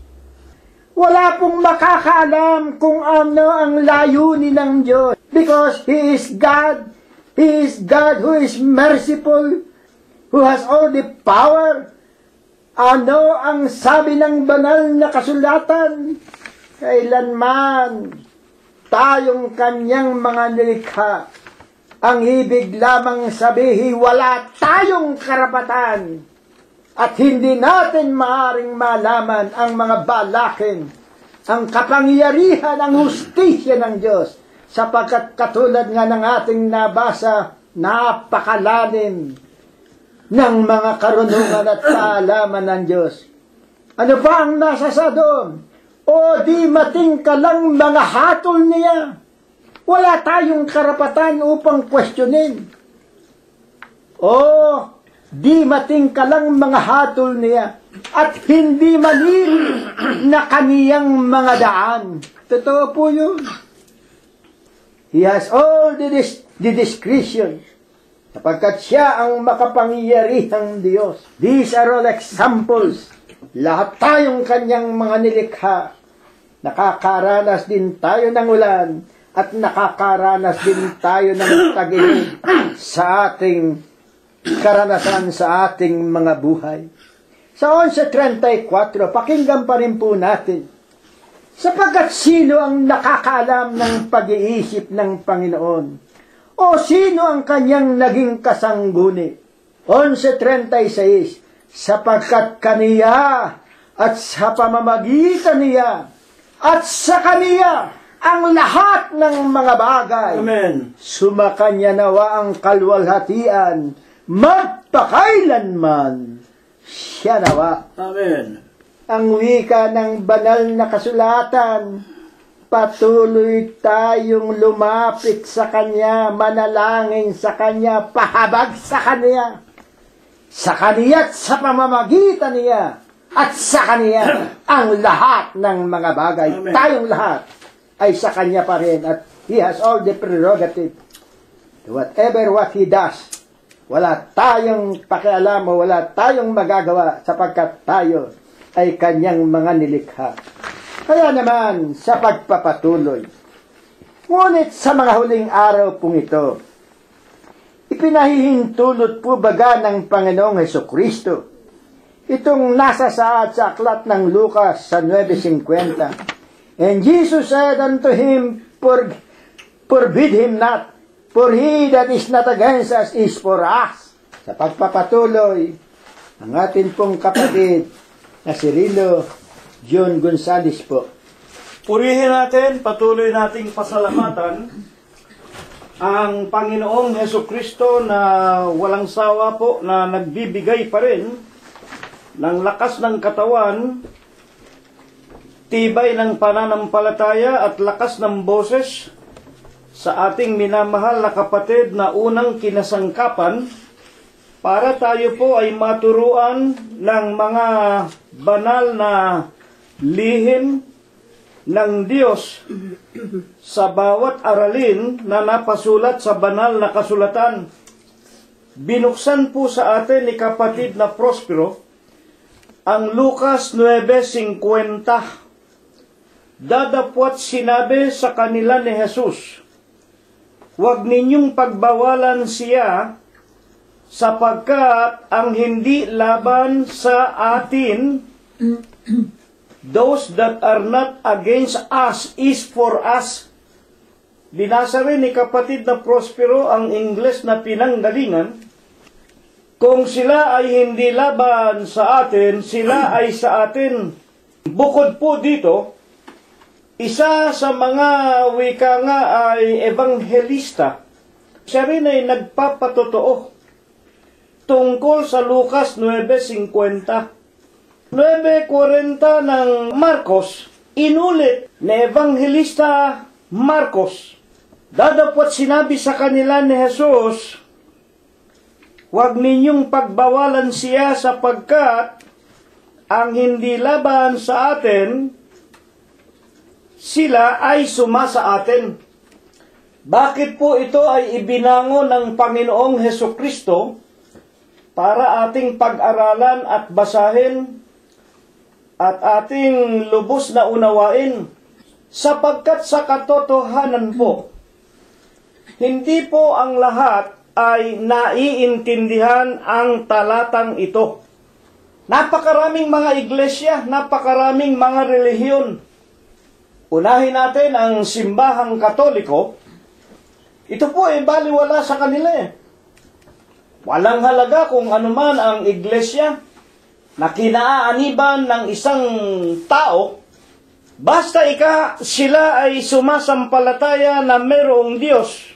Speaker 4: Wala pong makakaalam kung ano ang layunin ng Diyos. Because He is God. He is God who is merciful, who has all the power. Ano ang sabi ng banal na kasulatan? Kailanman tayong kanyang mga nilikha, ang ibig lamang sabihin, wala tayong karapatan at hindi natin maaring malaman ang mga balakin, ang kapangyarihan, ang hustisya ng Diyos, sapagkat katulad nga ng ating nabasa, napakalalim ng mga karunungan at kaalaman ng Diyos. Ano pa ang nasa sa doon? O di mating ka lang mga hatol niya. Wala tayong karapatan upang questionin. O, di mating ka lang mga hatol niya at hindi maliri na kaniyang mga daan. Totoo po yun. He has all the discretion, sapagkat siya ang makapangyarihang Diyos. These are all examples. Lahat tayong kanyang mga nilikha. Nakakaranas din tayo ng ulan at nakakaranas din tayo ng tag-init sa ating karanasan sa ating mga buhay. Sa 11:34, pakinggan pa rin po natin. Sapagkat sino ang nakakaalam ng pag-iisip ng Panginoon? O sino ang kanyang naging kasangguni? 11:36, sapagkat kaniya at sa pamamagitan niya at sa kaniya ang lahat ng mga bagay.
Speaker 3: Amen.
Speaker 4: Sumakanya nawa ang kalwalhatian, magpakailanman siya nawa.
Speaker 3: Amen.
Speaker 4: Ang wika ng banal na kasulatan, patuloy tayong lumapit sa Kanya, manalangin sa Kanya, pahabag sa Kanya. Sa Kanya at sa pamamagitan niya at sa Kanya ang lahat ng mga bagay.
Speaker 3: Amen.
Speaker 4: Tayong lahat ay sa Kanya pa rin at He has all the prerogative. Whatever what He does, wala tayong pakialam o wala tayong magagawa sapagkat tayo ay Kanyang mga nilikha. Kaya naman, sa pagpapatuloy, ngunit sa mga huling araw pong ito, ipinahihintulot po baga ng Panginoong Hesukristo. Itong nasa sa aklat ng Lucas sa 9:50. And Jesus said unto him, forbid him not, for he that is not against us is for us. Sa pagpapatuloy, ang atin pong kapatid na si Rilo John Gonzales po.
Speaker 3: Purihin natin, patuloy nating pasalamatan ang Panginoong Hesukristo na walang sawa po na nagbibigay pa rin ng lakas ng katawan, tibay ng pananampalataya at lakas ng boses sa ating minamahal na kapatid na unang kinasangkapan para tayo po ay maturuan ng mga banal na lihim ng Diyos sa bawat aralin na napasulat sa banal na kasulatan. Binuksan po sa atin ni kapatid na Prospero ang Lucas 9:50. Dadapwat sinabi sa kanila ni Jesus, huwag ninyong pagbawalan siya sapagkat ang hindi laban sa atin, those that are not against us is for us. Binasa rin ni kapatid na Prospero ang Ingles na pinanggalingan. Kung sila ay hindi laban sa atin, sila ay sa atin. Bukod po dito, isa sa mga wika nga ay ebanghelista. Siya rin ay nagpapatotoo tungkol sa Lucas 9:50. 9:40 ng Marcos, inulit ni Evangelista Marcos. Dadapwat sinabi sa kanila ni Jesus, huwag ninyong pagbawalan siya sapagkat ang hindi laban sa atin, sila ay sumasa atin. Bakit po ito ay ibinangon ng Panginoong Hesukristo para ating pag-aralan at basahin at ating lubos na unawain? Sapagkat sa katotohanan po, hindi po ang lahat ay naiintindihan ang talatang ito. Napakaraming mga iglesia, napakaraming mga relihiyon. Unahin natin ang simbahang Katoliko. Ito po ay baliwala sa kanila eh. Walang halaga kung anuman ang iglesia na kinaaaniban ng isang tao, basta sila ay sumasampalataya na mayroong Diyos.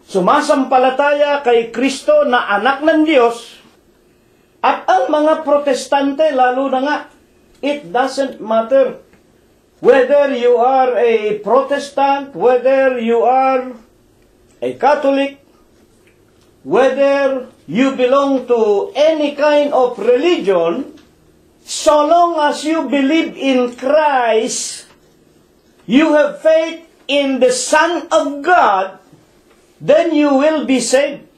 Speaker 3: Sumasampalataya kay Kristo na anak ng Diyos. At ang mga protestante, lalo na nga, it doesn't matter whether you are a Protestant, whether you are a Catholic, whether you belong to any kind of religion, so long as you believe in Christ, you have faith in the Son of God, then you will be saved.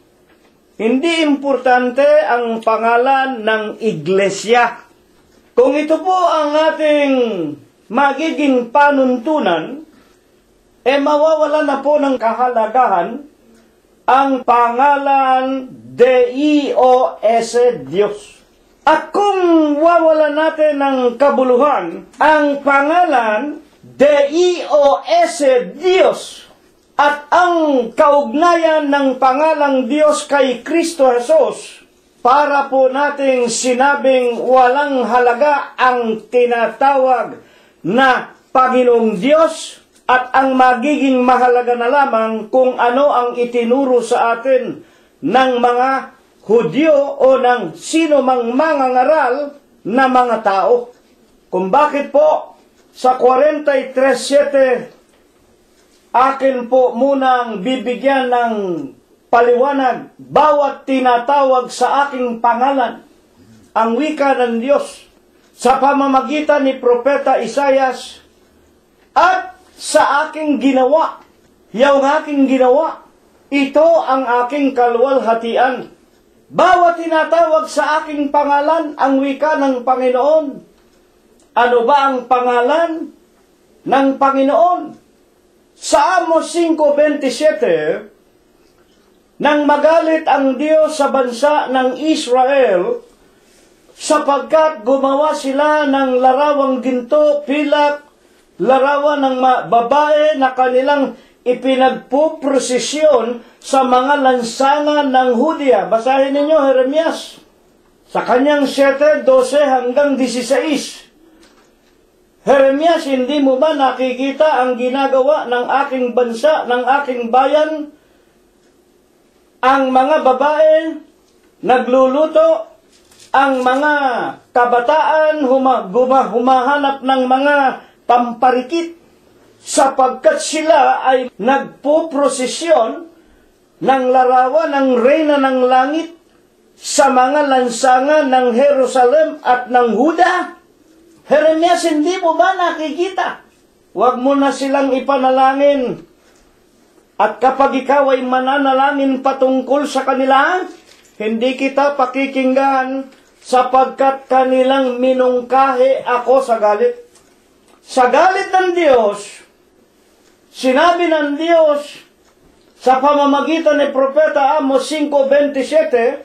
Speaker 3: Hindi importante ang pangalan ng iglesia. Kung ito po ang ating magiging panuntunan, mawawala na po ng kahalagahan ang pangalan Dios, Diyos. At kung wawala natin ng kabuluhan ang pangalan Dios, Diyos, at ang kaugnayan ng pangalang Diyos kay Kristo Jesus, para po nating sinabing walang halaga ang tinatawag na Panginoong Diyos, at ang magiging mahalaga na lamang kung ano ang itinuro sa atin ng mga Hudyo o ng sino mang mangangaral na mga tao. Kung bakit po sa 43:7 akin po munang bibigyan ng paliwanag bawat tinatawag sa aking pangalan, ang wika ng Diyos, sa pamamagitan ni Propeta Isaias at sa aking ginawa. Yung aking ginawa, ito ang aking kaluwalhatian. Bawat tinatawag sa aking pangalan, ang wika ng Panginoon. Ano ba ang pangalan ng Panginoon? Sa Amos 5:27, nang magalit ang Diyos sa bansa ng Israel, sapagkat gumawa sila ng larawang ginto, pilak, larawan ng babae na kanilang ipinagpuprosesyon sa mga lansangan ng Hudya. Basahin ninyo Jeremias sa kanyang 7:12 hanggang 16. Jeremias, hindi mo ba nakikita ang ginagawa ng aking bansa, ng aking bayan? Ang mga babae nagluluto, ang mga kabataan humahanap ng mga pamparikit, sapagkat sila ay nagpuprosesyon ng larawan ng Reyna ng Langit sa mga lansangan ng Jerusalem at ng Huda. Jeremias, hindi mo ba nakikita? Huwag mo na silang ipanalangin. At kapag ikaw ay mananalangin patungkol sa kanila, hindi kita pakikinggan, sapagkat kanilang minungkahi ako sa galit. Sa galit ng Diyos, sinabi ng Diyos sa pamamagitan ni Propeta Amos 5:27,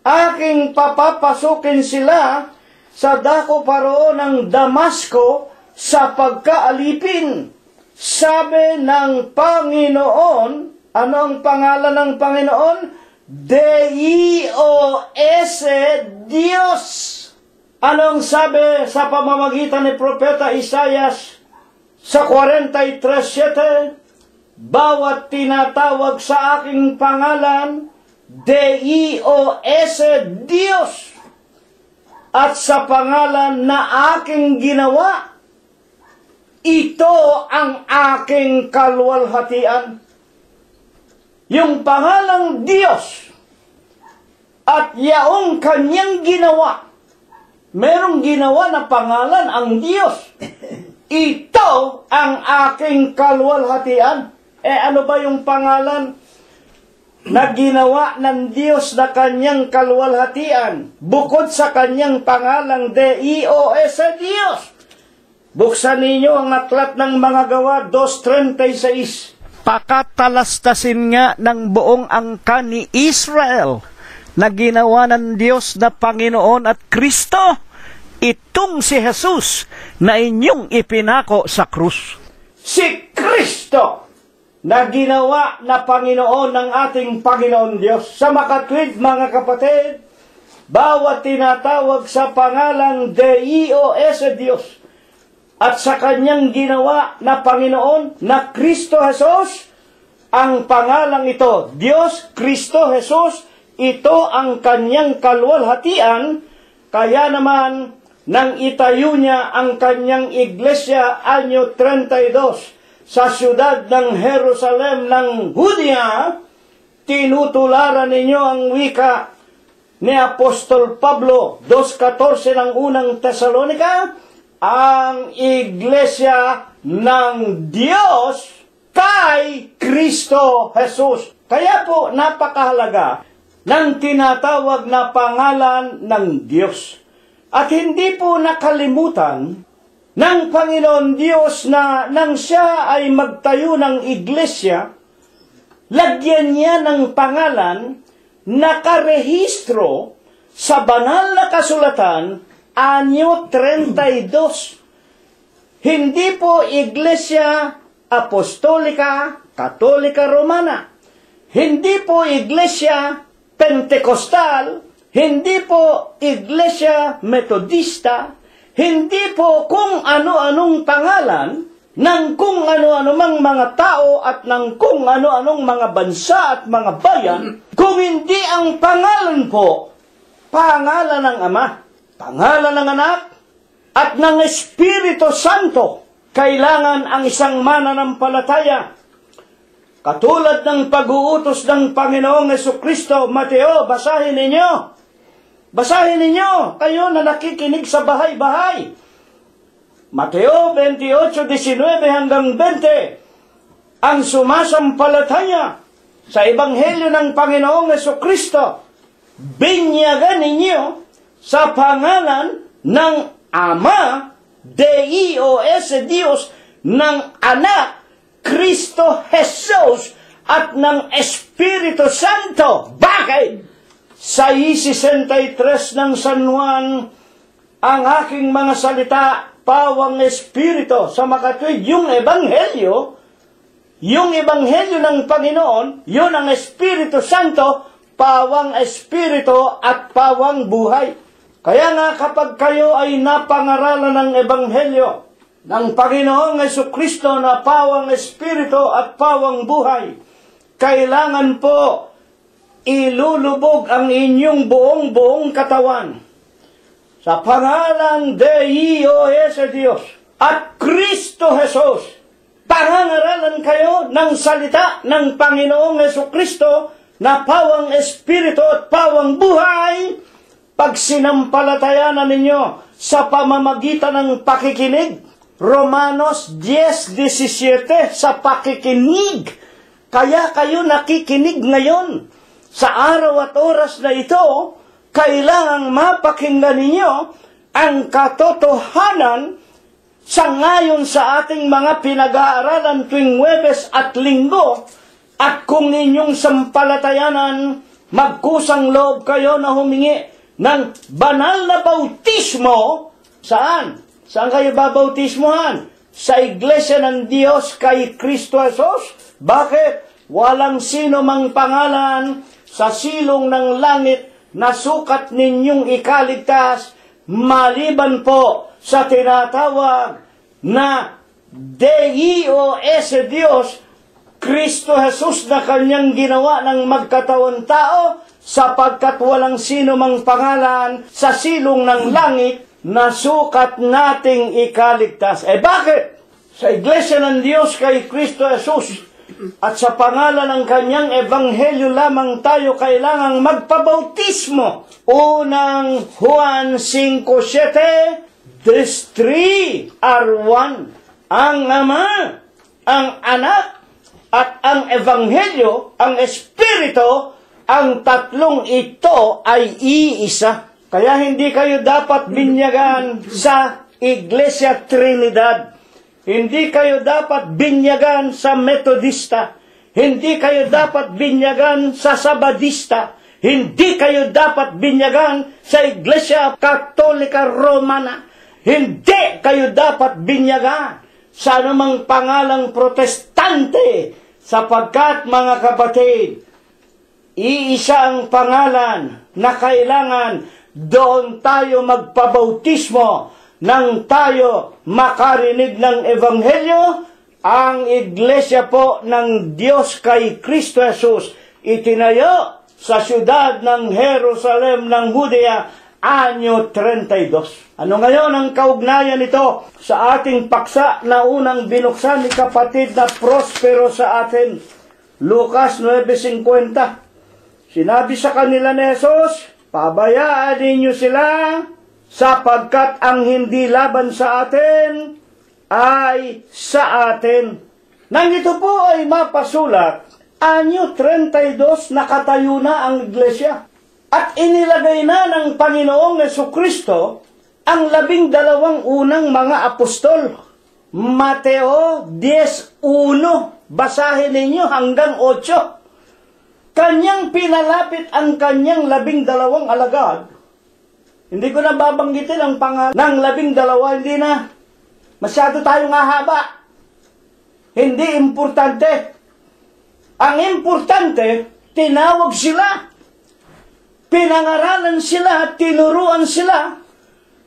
Speaker 3: aking papapasukin sila sa dako paroon ng Damasco sa pagkaalipin. Sabi ng Panginoon, ano ang pangalan ng Panginoon? Dios. Anong sabi sa pamamagitan ni Propeta Isaias sa 43:7? Bawat tinatawag sa aking pangalan, Dios. At sa pangalan na aking ginawa, ito ang aking kaluwalhatian. Yung pangalang Diyos at yaong kanyang ginawa, merong ginawa na pangalan ang Diyos. Ito ang aking kaluwalhatian. Ano ba yung pangalan na ginawa ng Diyos na kanyang kaluwalhatian? Bukod sa kanyang pangalang Dios. Buksan ninyo ang aklat ng mga gawa 2:36. Pakatalastasin nga ng buong angka ni Israel na ginawa ng Diyos na Panginoon at Kristo, itong si Jesus na inyong ipinako sa krus. Si Kristo na ginawa na Panginoon ng ating Panginoon Diyos. Sa makatwid, mga kapatid, bawat tinatawag sa pangalang Dios at sa kanyang ginawa na Panginoon na Kristo Jesus, ang pangalang ito, Diyos, Kristo Jesus, ito ang kanyang kaluwalhatian. Kaya naman, nang itayo niya ang kanyang iglesia anyo 32 sa siyudad ng Jerusalem ng Hudya, tinutularan ninyo ang wika ni Apostol Pablo 2:14 ng unang Tesalonika, ang iglesia ng Diyos kay Kristo Jesus. Kaya po napakahalaga ng tinatawag na pangalan ng Diyos. At hindi po nakalimutan ng Panginoon Diyos na nang siya ay magtayo ng iglesia, lagyan niya ng pangalan nakarehistro sa banal na kasulatan anyo 32. Hindi po Iglesia Apostolika, Katolika Romana. Hindi po Iglesia Pentecostal. Hindi po Iglesia Metodista. Hindi po kung ano-anong pangalan ng kung ano-ano mang mga tao at ng kung ano-anong mga bansa at mga bayan, kung hindi ang pangalan po, pangalan ng Ama, pangalan ng Anak, at ng Espiritu Santo. Kailangan ang isang mananampalataya Katulad ng pag-uutos ng Panginoong Jesucristo, Mateo, basahin ninyo. Basahin ninyo, kayo na nakikinig sa bahay-bahay. Mateo 28:19 hanggang 20, ang sumasampalataya sa Ebanghelyo ng Panginoong Jesucristo, binyagan ninyo sa pangalan ng Ama, Deus, Diyos, ng Anak, Kristo Jesus, at ng Espiritu Santo. Bakit? Sa 63 ng San Juan, ang aking mga salita, pawang Espiritu, sa makatuwid, yung Ebanghelyo ng Panginoon, yun ang Espiritu Santo, pawang Espiritu at pawang buhay. Kaya nga kapag kayo ay napangaralan ng Ebanghelyo ng Panginoong Jesucristo na pawang Espiritu at pawang buhay, kailangan po ilulubog ang inyong buong katawan sa pangalang Deus, Diyos, at Kristo Jesus. Pangangaralan kayo ng salita ng Panginoong Jesucristo na pawang Espiritu at pawang buhay pag sinampalatayanan ninyo sa pamamagitan ng pakikinig. Romanos 10:17, sa pakikinig. Kaya kayo nakikinig ngayon. Sa araw at oras na ito, kailangang mapakinggan ninyo ang katotohanan sa ngayon sa ating mga pinag-aaralan tuwing Huwebes at Linggo. At kung inyong sampalatayanan, magkusang loob kayo na humingi ng banal na bautismo. Saan? Saan kayo babautismohan? Sa Iglesia ng Diyos kay Kristo Jesus. Bakit? Walang sino mang pangalan sa silong ng langit na sukat ninyong ikaligtas maliban po sa tinatawag na Deus, Diyos, Kristo Jesus na kanyang ginawa ng magkatawang tao, sapagkat walang sino mang pangalan sa silong ng langit na sukat nating ikaligtas. Bakit? Sa Iglesia ng Diyos kay Kristo Jesus at sa pangalan ng kanyang ebanghelyo lamang tayo kailangang magpabautismo. Unang Juan 5:7, these three are one. Ang Ama, ang Anak, at ang Ebanghelyo, ang Espiritu, ang tatlong ito ay iisa. Kaya hindi kayo dapat binyagan sa Iglesia Trinidad. Hindi kayo dapat binyagan sa Metodista. Hindi kayo dapat binyagan sa Sabadista. Hindi kayo dapat binyagan sa Iglesia Katolika Romana. Hindi kayo dapat binyagan sa anumang pangalang protestante, sapagkat mga kapatid, iisa ang pangalan na kailangan doon tayo magpabautismo nang tayo makarinig ng Ebanghelyo. Ang Iglesia po ng Diyos kay Kristo Jesus itinayo sa siyudad ng Jerusalem ng Judea anyo 32. Ano ngayon ang kaugnayan nito sa ating paksa na unang binuksan ni kapatid na Prospero sa atin? Lucas 9:50. Sinabi sa kanila ni Jesus, pabayaan ninyo sila, sapagkat ang hindi laban sa atin ay sa atin. Nang ito po ay mapasulat, anyo 32 nakatayo na ang iglesia. At inilagay na ng Panginoong Jesucristo ang 12 unang mga apostol. Mateo 10:1, basahin ninyo hanggang 8. Kanyang pinalapit ang kanyang 12 alagad. Hindi ko na babanggitin ang pangalan ng 12, hindi na. Masyado tayong hahaba. Hindi importante. Ang importante, tinawag sila. Pinangaralan sila, tinuruan sila,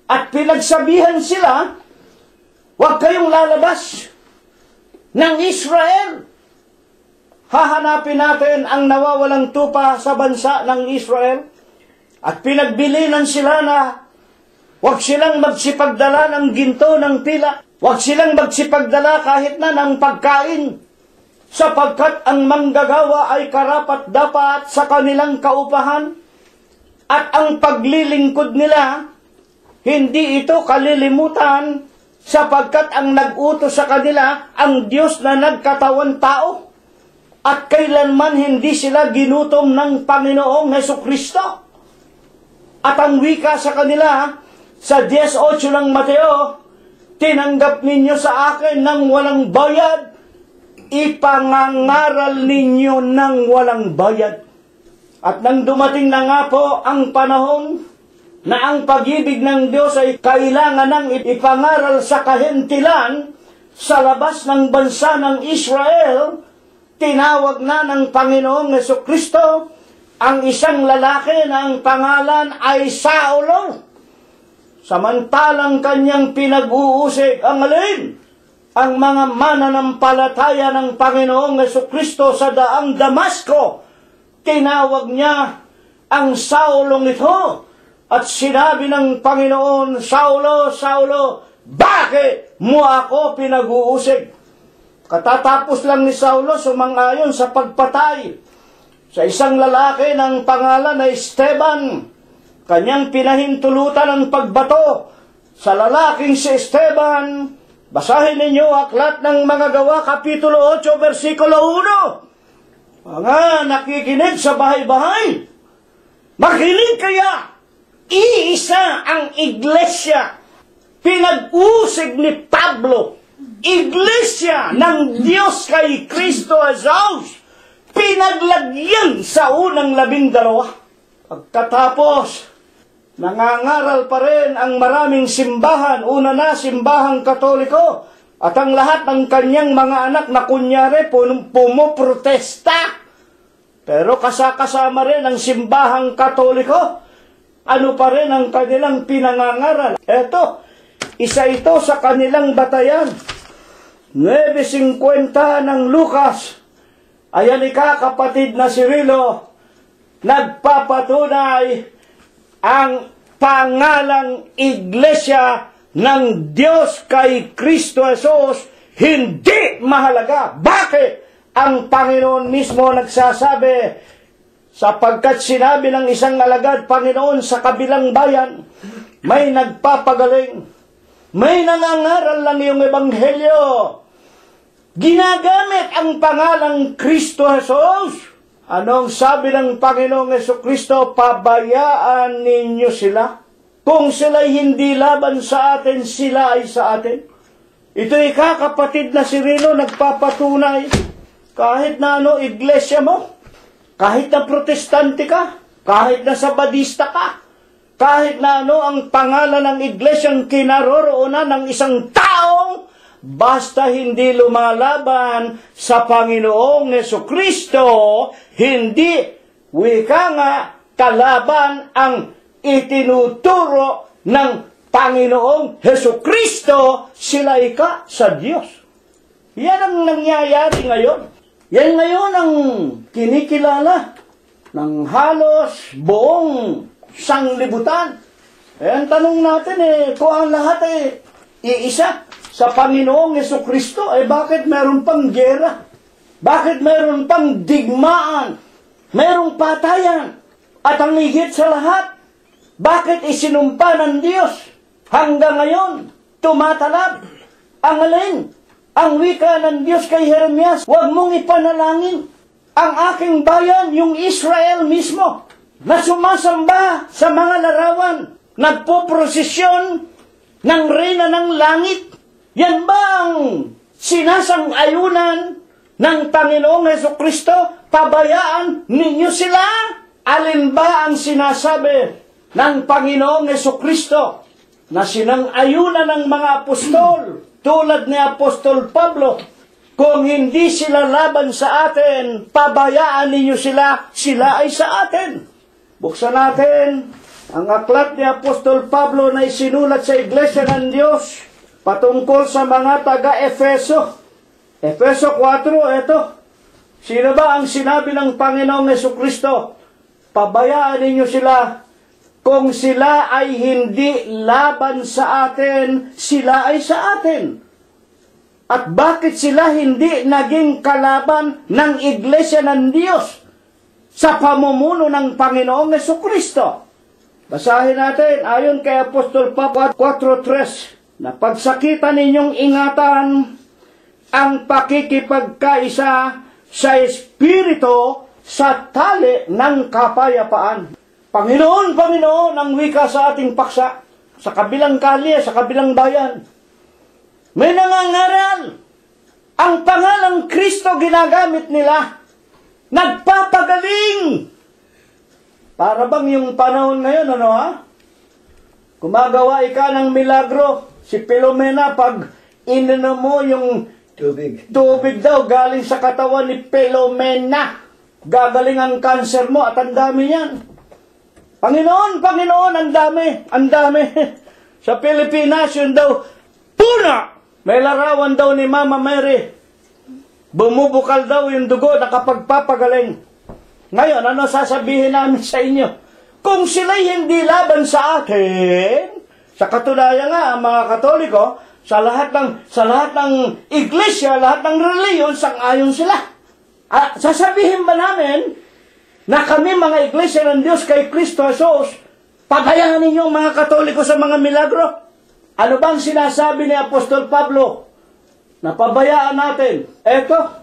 Speaker 3: at pinagsabihan sila, huwag kayong lalabas ng Israel. Hahanapin natin ang nawawalang tupa sa bansa ng Israel. At pinagbilinan sila na huwag silang magsipagdala ng ginto ng tila. Huwag silang magsipagdala kahit na ng pagkain.
Speaker 1: sapagkat ang manggagawa ay karapat-dapat sa kanilang kaupahan, at ang paglilingkod nila, hindi ito kalilimutan, sapagkat ang nag-utos sa kanila ang Diyos na nagkatawan tao, at kailanman hindi sila ginutom ng Panginoong Hesukristo. At ang wika sa kanila, sa 10:8 ng Mateo, tinanggap ninyo sa akin ng walang bayad, ipangangaral ninyo ng walang bayad. At nang dumating na nga po ang panahon na ang pag-ibig ng Diyos ay kailangan ng ipangaral sa kahentilan sa labas ng bansa ng Israel, tinawag na ng Panginoong Hesukristo ang isang lalaki na ang pangalan ay Saulo. Samantalang kanyang pinag-uusig ang alin? Ang mga mananampalataya ng Panginoong Hesukristo sa daang Damasco. Tinawag niya ang Saulong ito at sinabi ng Panginoon, Saulo, Saulo, bakit mo ako pinag-uusig? Katatapos lang ni Saulo sumang-ayon sa pagpatay sa isang lalaki ng pangalan na Esteban. Kanyang pinahintulutan ng pagbato sa lalaking si Esteban. Basahin ninyo Aklat ng Mga Gawa, Kapitulo 8, versikulo 1. Mga nakikinig sa bahay-bahay, makinig kaya, iisa ang iglesia. Pinag-usig ni Pablo, iglesia ng Diyos kay Kristo Jesus, pinaglagyan sa unang 12. Pagkatapos, nangangaral pa rin ang maraming simbahan, una na simbahang Katoliko, at ang lahat ng kanyang mga anak na kunyari pumoprotesta. Pero kasama rin ang simbahang Katoliko, ano pa rin ang kanilang pinangangaral. Eto, isa ito sa kanilang batayan. 9:50 ng Lucas. Ayan kapatid na Cirilo, nagpapatunay ang pangalang Iglesia ng Diyos kay Kristo Jesus hindi mahalaga. Bakit? Ang Panginoon mismo nagsasabi, sapagkat sinabi ng isang alagad, Panginoon, sa kabilang bayan, may nagpapagaling, may nangangaral ng iyong ebanghelyo. Ginagamit ang pangalang Kristo Jesus. Anong sabi ng Panginoong Hesukristo? Pabayaan ninyo sila. Kung sila'y hindi laban sa atin, sila ay sa atin. Ito'y kapatid na Cirilo nagpapatunay. Kahit na iglesia mo, kahit na protestante ka, kahit na sabadista ka, kahit na ang pangalan ng iglesyang kinaroroonan ng isang taong, basta hindi lumalaban sa Panginoong Hesukristo, hindi, wika nga, kalaban ang itinuturo ng Panginoong Hesukristo, sila ika sa Diyos. Yan ang nangyayari ngayon. Yan ngayon ang kinikilala ng halos buong sanglibutan. Ang tanong natin kung ang lahat iisa sa Panginoong Hesukristo, bakit meron pang gera? Bakit meron pang digmaan? Merong patayan? At ang higit sa lahat, bakit isinumpa ng Diyos hanggang ngayon tumatalab? Ang alin? Ang wika ng Diyos kay Jeremias, huwag mong ipanalangin ang aking bayan, yung Israel mismo, na sumasamba sa mga larawan, nagpoprosesyon ng reyna ng langit. Yan ba ang sinasang-ayunan ng Panginoong Hesukristo? Pabayaan ninyo sila? Alin ba ang sinasabi ng Panginoong Hesukristo na sinang-ayunan ng mga apostol, tulad ni Apostol Pablo? Kung hindi sila laban sa atin, pabayaan ninyo sila, sila ay sa atin. Buksan natin ang aklat ni Apostol Pablo na isinulat sa Iglesia ng Diyos patungkol sa mga taga-Efeso. Efeso 4, eto. Sino ba ang sinabi ng Panginoong Hesukristo? Pabayaan ninyo sila. Kung sila ay hindi laban sa atin, sila ay sa atin.
Speaker 3: At bakit sila hindi naging kalaban ng Iglesia ng Diyos sa pamumuno ng Panginoong Jesucristo? Basahin natin ayon kay Apostol Pablo 4:3 na pagsakitan ninyong ingatan ang pakikipagkaisa sa Espiritu sa tali ng kapayapaan. Panginoon, Panginoon ang wika sa ating paksa, sa kabilang kalye, sa kabilang bayan. May nangangaral. Ang pangalang Kristo ginagamit nila. Nagpapagaling. Para bang yung panahon ngayon, ano ha? Gumagawa ka ng milagro. Si Filomena, pag ininom mo yung tubig daw galing sa katawan ni Filomena, gagaling ang kanser mo at ang dami yan. Panginoon, Panginoon, ang dami. Sa Pilipinas, yun daw, puna! May larawan daw ni Mama Mary. Bumubukal daw yung dugo na kapagpapagaling. Ngayon, ano sasabihin namin sa inyo? Kung sila'y hindi laban sa atin, sa katunayan nga, ang mga Katoliko, sa lahat ng iglesia, lahat ng reliyon, sang-ayon sila. At sasabihin ba namin na kami mga iglesia ng Diyos kay Kristo Jesus, pagayahan ninyong mga Katoliko sa mga milagro? Ano bang sinasabi ni Apostol Pablo? Napabayaan natin. Eto,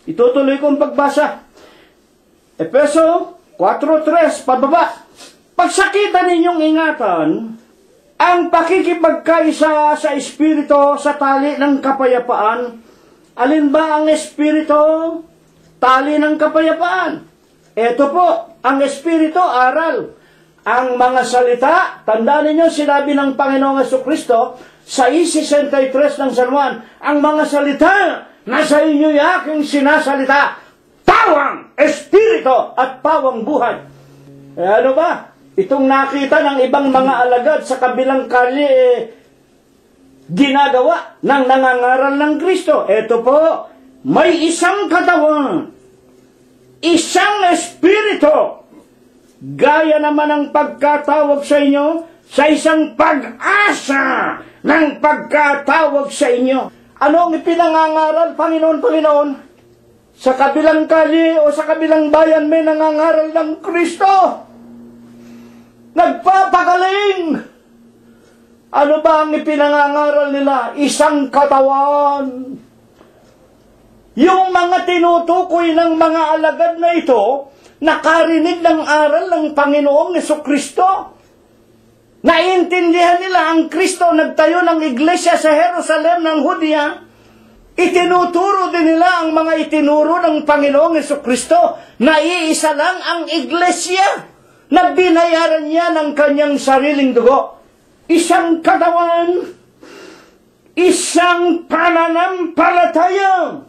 Speaker 3: itutuloy kong pagbasa. Efeso 4:3, pababa. Pagsakitan ninyong ingatan ang pakikipagkaisa sa Espiritu sa tali ng kapayapaan. Alin ba ang Espiritu? Tali ng kapayapaan. Ito po, ang Espiritu, aral. Ang mga salita, tandaan ninyo, sinabi ng Panginoong Jesucristo sa 6:63 ng San Juan, ang mga salita na sa inyo'y aking sinasalita, pawang Espiritu at pawang buhay. Ano ba? Itong nakita ng ibang mga alagad sa kabilang kalye, ginagawa ng nangangaral ng Kristo. Ito po, may isang katawan, isang Espiritu, gaya naman ang pagkatawag sa inyo sa isang pag-asa ng pagkatawag sa inyo. Ano ang ipinangangaral, Panginoon, Panginoon? Sa kabilang kalye o sa kabilang bayan may nangangaral ng Kristo. Nagpapagaling. Ano ba ang ipinangangaral nila? Isang katawan. Yung mga tinutukoy ng mga alagad na ito, nakarinig ng aral ng Panginoong Jesucristo. Naiintindihan nila ang Kristo nagtayo ng iglesia sa Jerusalem ng Hudiya. Itinuturo din nila ang mga itinuro ng Panginoong Jesucristo na iisa lang ang iglesia na binayaran niya ng kanyang sariling dugo. Isang katawan, isang pananampalataya.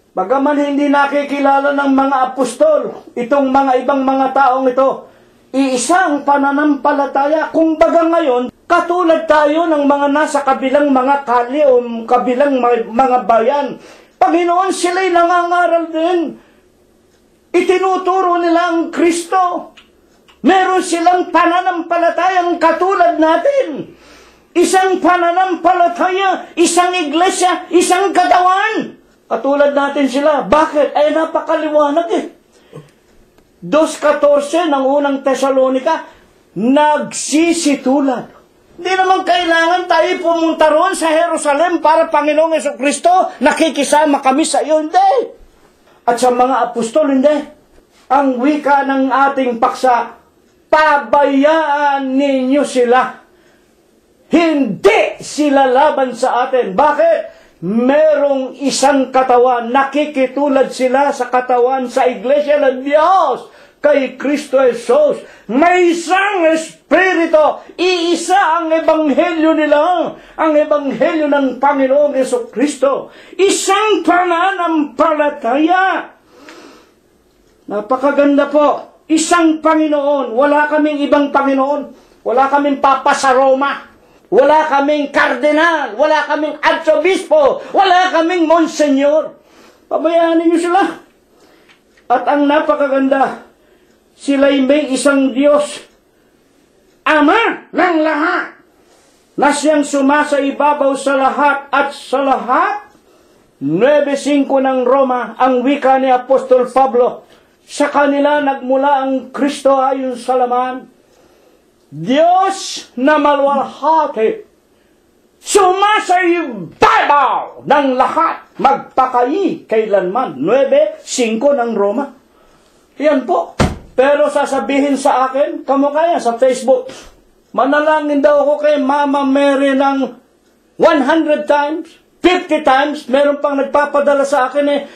Speaker 3: Bagaman hindi nakikilala ng mga apostol, itong mga ibang mga taong ito, iisang pananampalataya. Kung baga ngayon, katulad tayo ng mga nasa kabilang mga kalye o kabilang mga bayan. Panginoon, sila'y nangangaral din. Itinuturo nila ang Kristo. Meron silang pananampalatayang katulad natin. Isang pananampalataya, isang iglesia, isang katawan. Katulad natin sila. Bakit? Ay napakaliwanag eh. 2:14 ng unang Tesalonika, nagsisitulad. Hindi naman kailangan tayo pumunta roon sa Jerusalem para Panginoong Jesucristo, nakikisama kami sa iyo. Hindi. At sa mga apostol, hindi. Ang wika ng ating paksa, pabayaan ninyo sila. Hindi sila laban sa atin. Bakit? Merong isang katawan, nakikitulad sila sa katawan sa Iglesia ng Diyos, kay Kristo Jesus. May isang Espiritu, iisa ang ebanghelyo nila, ang ebanghelyo ng Panginoong Jesucristo. Isang pananampalataya. Napakaganda po. Isang Panginoon. Wala kaming ibang Panginoon. Wala kaming Papa sa Roma. Wala kaming kardinal, wala kaming arsobispo, wala kaming monsenyor. Pabayaan niyo sila. At ang napakaganda, sila'y may isang Diyos, Ama ng lahat, na siyang sumasaibabaw sa lahat at sa lahat. 9:5 ng Roma, ang wika ni Apostol Pablo, sa kanila nagmula ang Kristo ayon sa laman. Diyos na maluwalhati, sumasaibabaw ng lahat, magpakayi kailanman. 9:5 ng Roma. Yan po. Pero sasabihin sa akin, kamukha yan sa Facebook, manalangin daw ako kay Mama Mary ng 100 times, 50 times. Meron pang nagpapadala sa akin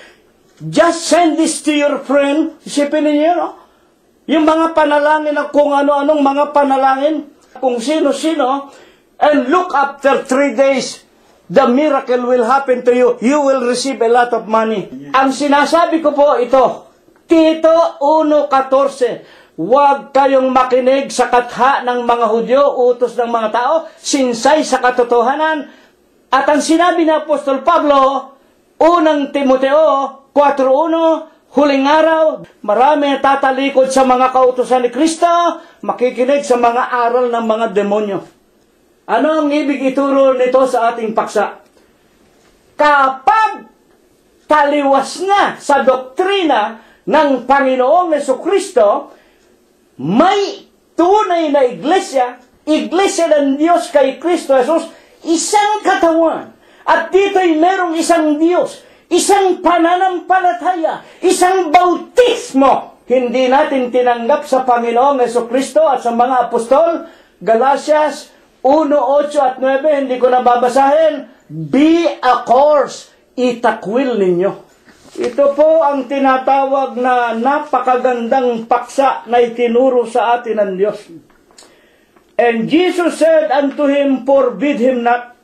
Speaker 3: just send this to your friend. Isipin niyo, no? Yung mga panalangin na kung ano-anong mga panalangin, kung sino-sino, and look, after 3 days, the miracle will happen to you. You will receive a lot of money. Ang sinasabi ko po ito, Tito 1:14, huwag kayong makinig sa katha ng mga Hudyo, utos ng mga tao, sinsay sa katotohanan. At ang sinabi ni Apostol Pablo, unang Timoteo 4:1, huling araw, marami tatalikod sa mga kautusan ni Kristo, makikinig sa mga aral ng mga demonyo. Ano ang ibig ituro nito sa ating paksa? Kapag taliwas na sa doktrina ng Panginoong Jesucristo, may tunay na iglesia ng Diyos kay Kristo Jesus, isang katawan. At dito'y merong isang Diyos, isang pananampalataya, isang bautismo. Hindi natin tinanggap sa Panginoong Jesucristo at sa mga apostol. Galatias 1:8 at 9, hindi ko na babasahin. Be a course, itakwil ninyo. Ito po ang tinatawag na napakagandang paksa na itinuro sa atin ng Diyos. And Jesus said unto him, forbid him not,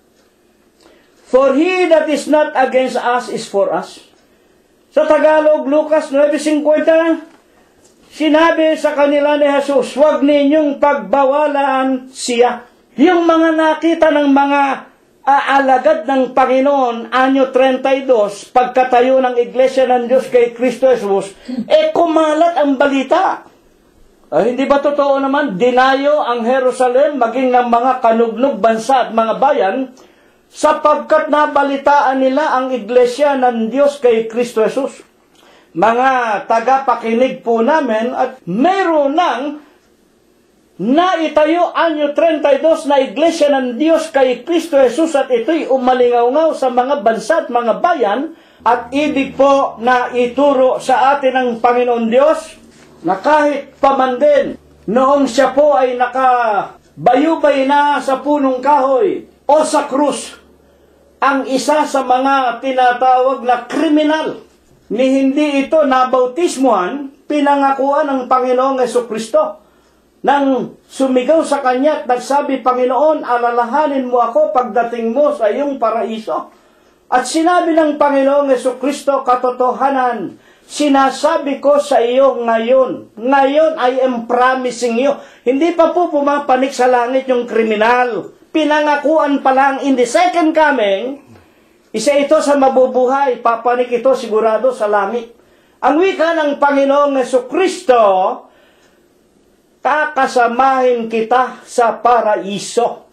Speaker 3: for he that is not against us is for us. Sa Tagalog, Lucas 9:50, sinabi sa kanila ni Jesus, huwag ninyong pagbawalan siya. Yung mga nakita ng mga alagad ng Panginoon, anyo 32, pagkatayo ng Iglesia ng Diyos kay Kristo Jesus, kumalat ang balita. Hindi ba totoo naman, dinayo ang Jerusalem, maging ng mga kanugnog bansa at mga bayan, sapagkat nabalitaan nila ang Iglesia ng Diyos kay Kristo Jesus. Mga tagapakinig po namin, at meron ng naitayo anyo 32 na Iglesia ng Diyos kay Kristo Jesus, at ito'y umalingaw-ngaw sa mga bansa at mga bayan, at ibig po na ituro sa atin ng Panginoon Diyos, na kahit paman din, noong siya po ay nakabayubay na sa punong kahoy o sa krus, ang isa sa mga tinatawag na kriminal, ni hindi ito nabautismuhan, pinangakuan ng Panginoong Jesucristo. Nang sumigaw sa kanya at nagsabi, Panginoon, alalahanin mo ako pagdating mo sa iyong paraiso. At sinabi ng Panginoong Jesucristo, katotohanan, sinasabi ko sa iyo ngayon. Ngayon, I am promising you. Hindi pa po pumapanik sa langit yung kriminal. Pinangakuan pa lang in the second coming, isa ito sa mabubuhay. Papanik ito sigurado sa langit. Ang wika ng Panginoong Jesucristo, kakasamahin kita sa paraiso.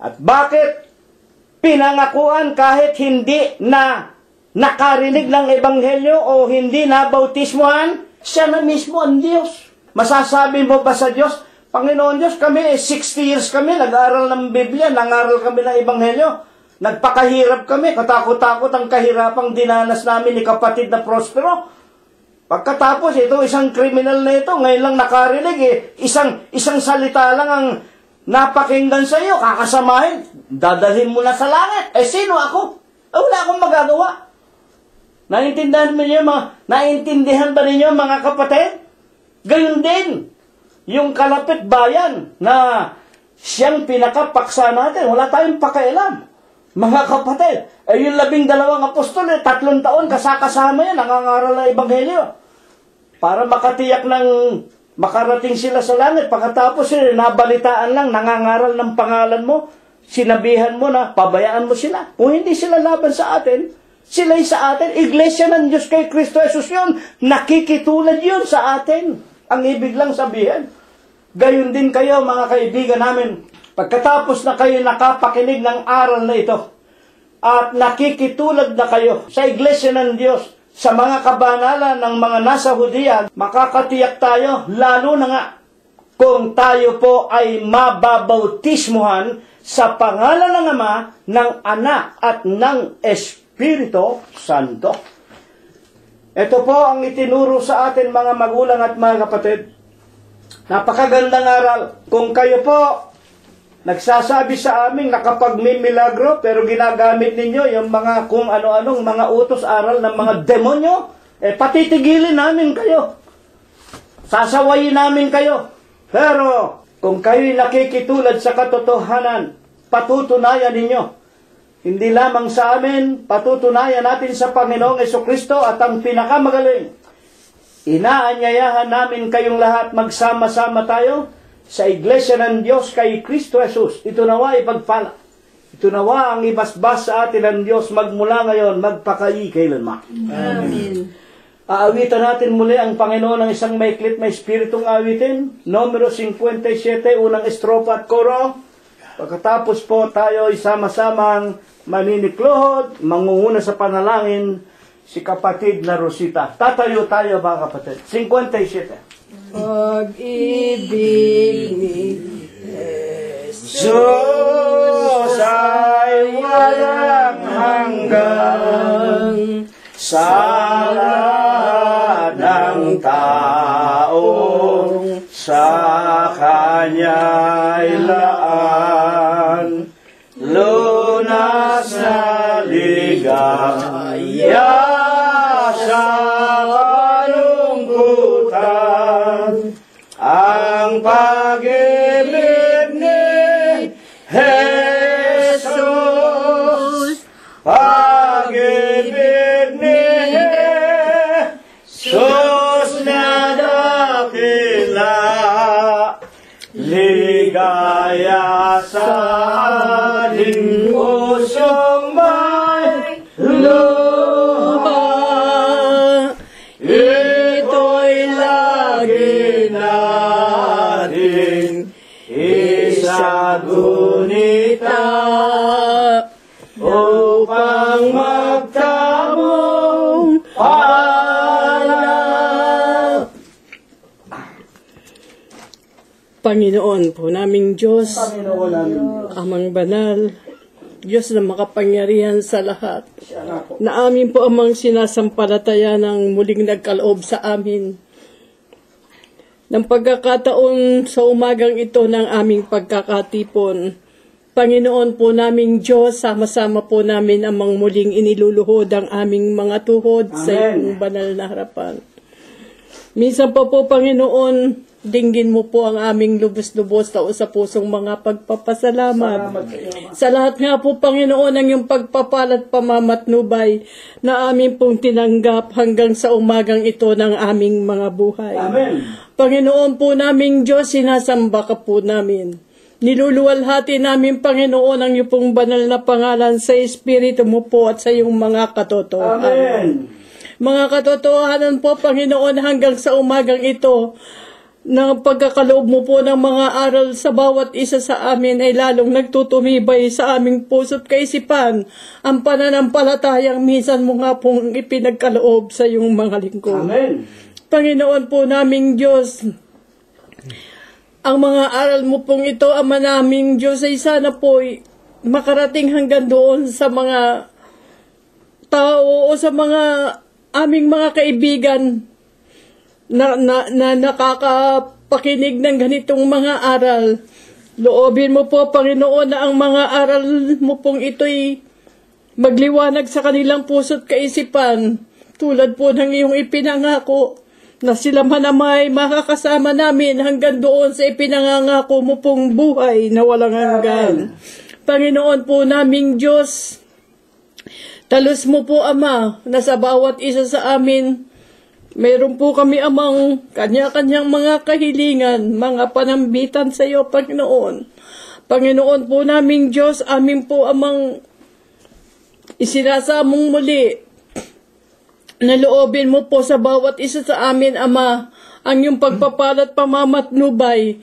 Speaker 3: At bakit? Pinangakuan kahit hindi na nakarinig ng ebanghelyo o hindi na bautismuhan, siya na mismo ang Diyos. Masasabi mo ba sa Diyos, Panginoon Diyos, kami 60 years kami, nag-aaral ng Biblia, nangaral kami ng ebanghelyo, nagpakahirap kami, katakot-takot ang kahirapang dinanas namin ni kapatid na Prospero. Pagkatapos, ito isang kriminal na ito, ngayon lang nakarinig isang salita lang ang napakinggan sa iyo, kakasamahin, dadalhin mo na sa langit. Sino ako? Wala akong magagawa. Naintindihan ba ninyo mga kapatid? Gayon din, yung kalapit bayan na siyang pinakapaksa natin, wala tayong pakialam. Mga kapatid, yung 12 apostol, 3 taon kasama yan, nangangaral ng ebanghelyo. Para makatiyak ng makarating sila sa langit, pagkatapos nabalitaan lang, nangangaral ng pangalan mo, sinabihan mo na, pabayaan mo sila. Kung hindi sila laban sa atin, sila'y sa atin. Iglesia ng Diyos kay Kristo Jesus yun. Nakikitulad yun sa atin. Ang ibig lang sabihin. Gayon din kayo, mga kaibigan namin.
Speaker 1: Pagkatapos na kayo nakapakinig ng aral na ito, at nakikitulad na kayo sa Iglesia ng Diyos, sa mga kabanalan ng mga nasa Hudiya, makakatiyak tayo, lalo na nga, kung tayo po ay mababautismuhan sa pangalan ng Ama, ng Anak, at ng Espiritu Santo. Ito po ang itinuro sa atin mga magulang at mga kapatid. Napakagandang aral. Kung kayo po nagsasabi sa amin na kapag may milagro, pero ginagamit ninyo yung mga kung ano-anong mga utos aral ng mga demonyo, patitigilin namin kayo. Sasawayin namin kayo. Pero kung kayo'y nakikitulad sa katotohanan, patutunayan ninyo. Hindi lamang sa amin, patutunayan natin sa Panginoong Jesucristo at ang pinakamagaling. Inaanyayahan namin kayong lahat magsama-sama tayo sa Iglesia ng Diyos kay Kristo Jesus. Ito nawa ipagpala. Ito nawa ang ibasbas sa atin ng Diyos magmula ngayon, magpakailanman.
Speaker 2: Amen.
Speaker 1: Aawitan natin muli ang Panginoon ng isang maiklit na espiritong awitin. Numero 57, unang estrofa at koro. Pagkatapos po tayo sama-samang maniniklohod, mangunguna sa panalangin, si kapatid na Rosita. Tatayo tayo mga kapatid. 57.
Speaker 2: Pag-ibig ni
Speaker 1: Jesus ay walang hanggan sa lahat ng tao, sa Kanya'y laan, lunas na ligaya sa kalungkutan, ang pag-ibig ni Jesus, pag-ibig ni Jesus na dakila, ligaya sa ating pusong may luha. Ito'y lagi natin isagunita upang magtamong anak.
Speaker 2: Panginoon po naming Diyos,
Speaker 1: Panginoon namin,
Speaker 2: Amang Banal, Diyos na makapangyarihan sa lahat,
Speaker 1: siya nga po.
Speaker 2: na amin po amang sinasampalataya ng muling nagkaloob sa amin. Ng pagkakataon sa umagang ito ng aming pagkakatipon, Panginoon po naming Diyos, sama-sama po namin amang muling iniluluhod ang aming mga tuhod sa
Speaker 1: Amen.
Speaker 2: iyong banal na harapan. Minsan pa po, Panginoon, dinggin mo po ang aming lubos-lubos sa pusong mga pagpapasalamat.
Speaker 1: Salamat sa iyo, Ma.
Speaker 2: Sa lahat nga po, Panginoon, ang iyong pagpapalat pamamatnubay na amin pong tinanggap hanggang sa umagang ito ng aming mga buhay.
Speaker 1: Amen.
Speaker 2: Panginoon po naming Diyos, sinasamba ka po namin. Niluluwalhati namin, Panginoon, ang iyong pong banal na pangalan sa Espiritu mo po at sa iyong mga katotohanan.
Speaker 1: Amen.
Speaker 2: Mga katotohanan po, Panginoon, hanggang sa umagang ito, ng pagkakaloob mo po ng mga aral sa bawat isa sa amin ay lalong nagtutumibay sa aming puso't kaisipan ang pananampalatayang minsan mo nga pong ipinagkaloob sa iyong mga lingkod.
Speaker 1: Amen.
Speaker 2: Panginoon po naming Diyos, ang mga aral mo pong ito, Ama naming Diyos, ay sana po makarating hanggang doon sa mga tao o sa mga aming mga kaibigan na nakakapakinig ng ganitong mga aral. Loobin mo po, Panginoon, na ang mga aral mo pong ito'y magliwanag sa kanilang puso't kaisipan, tulad po ng iyong ipinangako, na sila manamay makakasama namin hanggang doon sa ipinangangako mo pong buhay na walang hanggan. Panginoon po naming Diyos, talos mo po, Ama, na sa bawat isa sa amin, mayroon po kami amang kanya-kanyang mga kahilingan, mga panambitan sa iyo, Panginoon. Panginoon po naming Diyos, amin po amang isinasamong muli na loobin mo po sa bawat isa sa amin, Ama, ang iyong pagpapalat pamamatnubay